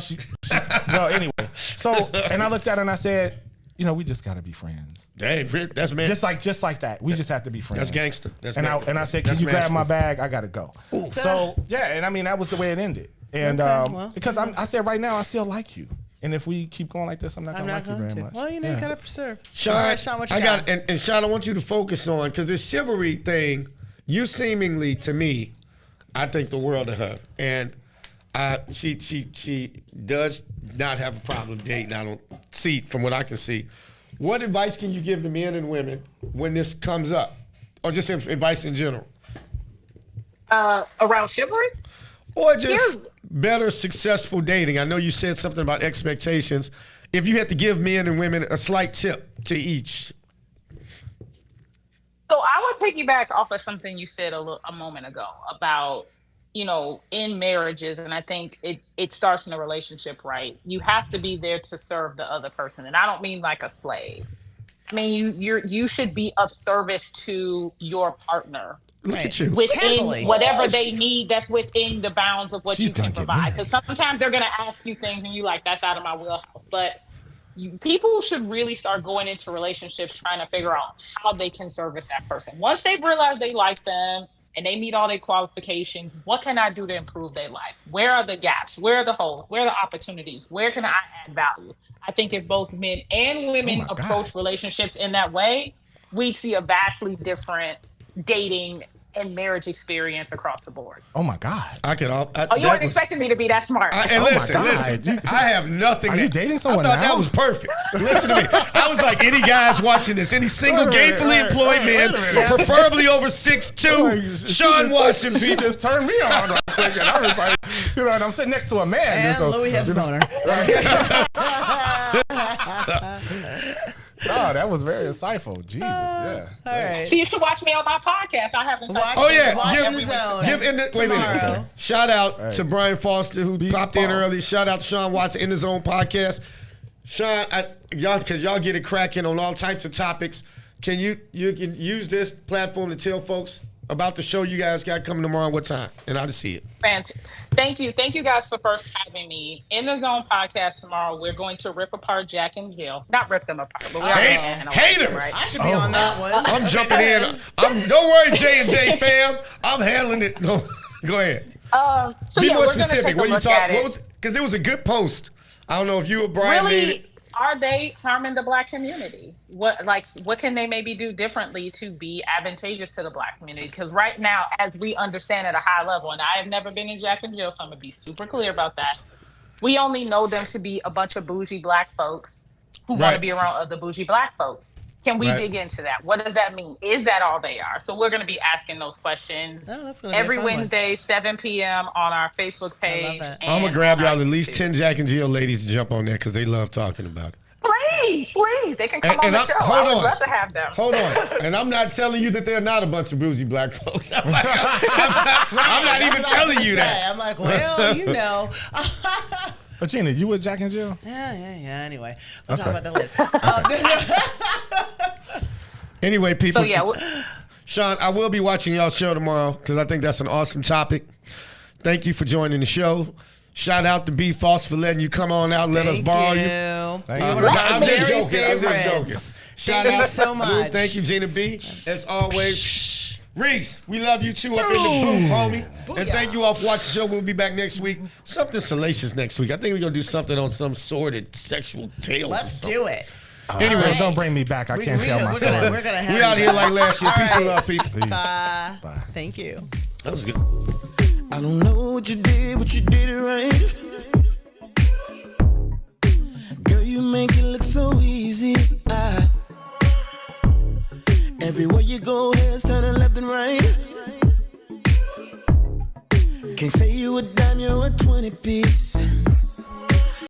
well, anyway. So, and I looked at her and I said, you know, we just got to be friends. Hey, that's man. Just like that. We just have to be friends. That's gangster. And I said, can you grab my bag? I got to go. Ooh. So, yeah, and I mean, that was the way it ended. And because I said right now, I still like you. And if we keep going like this, I'm not going to like you very much. Well, you know, you got to preserve. Sean, all right, Sean, what you got? And Sean, I want you to focus on, because this chivalry thing, you seemingly, to me, I think the world of her. And she does not have a problem dating. I don't see, from what I can see. What advice can you give to men and women when this comes up? Or just advice in general? Around chivalry? Or just better successful dating. I know you said something about expectations. If you had to give men and women a slight tip to each. So I would piggyback off of something you said a moment ago about, you know, in marriages, and I think it starts in a relationship, right? You have to be there to serve the other person. And I don't mean like a slave. I mean, you should be of service to your partner. Look at you. Within whatever they need, that's within the bounds of what you can provide. Because sometimes they're going to ask you things and you're like, that's out of my wheelhouse. But people should really start going into relationships trying to figure out how they can service that person. Once they realize they like them and they meet all their qualifications, what can I do to improve their life? Where are the gaps? Where are the holes? Where are the opportunities? Where can I add value? I think if both men and women approach relationships in that way, we'd see a vastly different dating and marriage experience across the board. Oh my God! You weren't expecting me to be that smart. Listen, I have nothing. Are you dating someone I thought now? that was perfect. Listen to me. I was like, any guys watching this, any single gainfully employed man, preferably over 6'2", Sean Watson, He people. just turned me on right quick, and I was like, you know, and I'm sitting next to a man. And Louis has a boner. No, that was very insightful. Jesus, yeah. All right. So you should watch me on my podcast. I haven't. Oh yeah, Watch in the zone. Wait a minute. tomorrow. Shout out to Brian Foster who popped in early. Shout out to Sean Watson in the Zone podcast. Sean, because y'all get it cracking on all types of topics. Can you can use this platform to tell folks about the show you guys got coming tomorrow? What time? And I'll just see it. Fantastic. Thank you guys for first having me. In the Zone podcast tomorrow, we're going to rip apart Jack and Jill. Not rip them apart, but we are haters. right? I should be on that one. I'm jumping in. Don't worry, J&J fam. I'm handling it. No, go ahead. So Be yeah, more we're specific. Gonna What take a you look talk? at it. Because it was a good post. I don't know if you or Brian made it. Really, are they harming the Black community? What can they maybe do differently to be advantageous to the Black community? Because right now, as we understand at a high level, and I have never been in Jack and Jill, so I'm gonna be super clear about that. We only know them to be a bunch of bougie Black folks who want to be around other bougie Black folks. Can we dig into that? What does that mean? Is that all they are? So we're going to be asking those questions every Wednesday, 7 p.m. on our Facebook page. I'm going to grab y'all at least 10 Jack and Jill ladies to jump on there because they love talking about it. Please. They can come on the show. I would love to have them. Hold on. And I'm not telling you that they're not a bunch of bougie Black folks. I'm not even telling you that. I'm like, well, you know. But Gina, you with Jack and Jill? Yeah. Anyway, we'll talk about that later. Anyway, people. So yeah, Sean, I will be watching y'all's show tomorrow because I think that's an awesome topic. Thank you for joining the show. Shout out to B Foss for letting you come on out and let us borrow you. I'm just joking. Shout out so much. Thank you, Gina B. As always. Reese, we love you too up in the booth, homie. Booyah. And thank you all for watching the show. We'll be back next week. Something salacious next week. I think we're going to do something on some sordid sexual tales. Let's do it. Anyway, don't bring me back. I can't tell my story. We out here like last year. Peace and love, people. Peace. Bye. Thank you. That was good. I don't know what you did, but you did it right. Girl, you make it look so easy. Everywhere you go, heads turning left and right. Can't say you a dime, you're a 20 piece.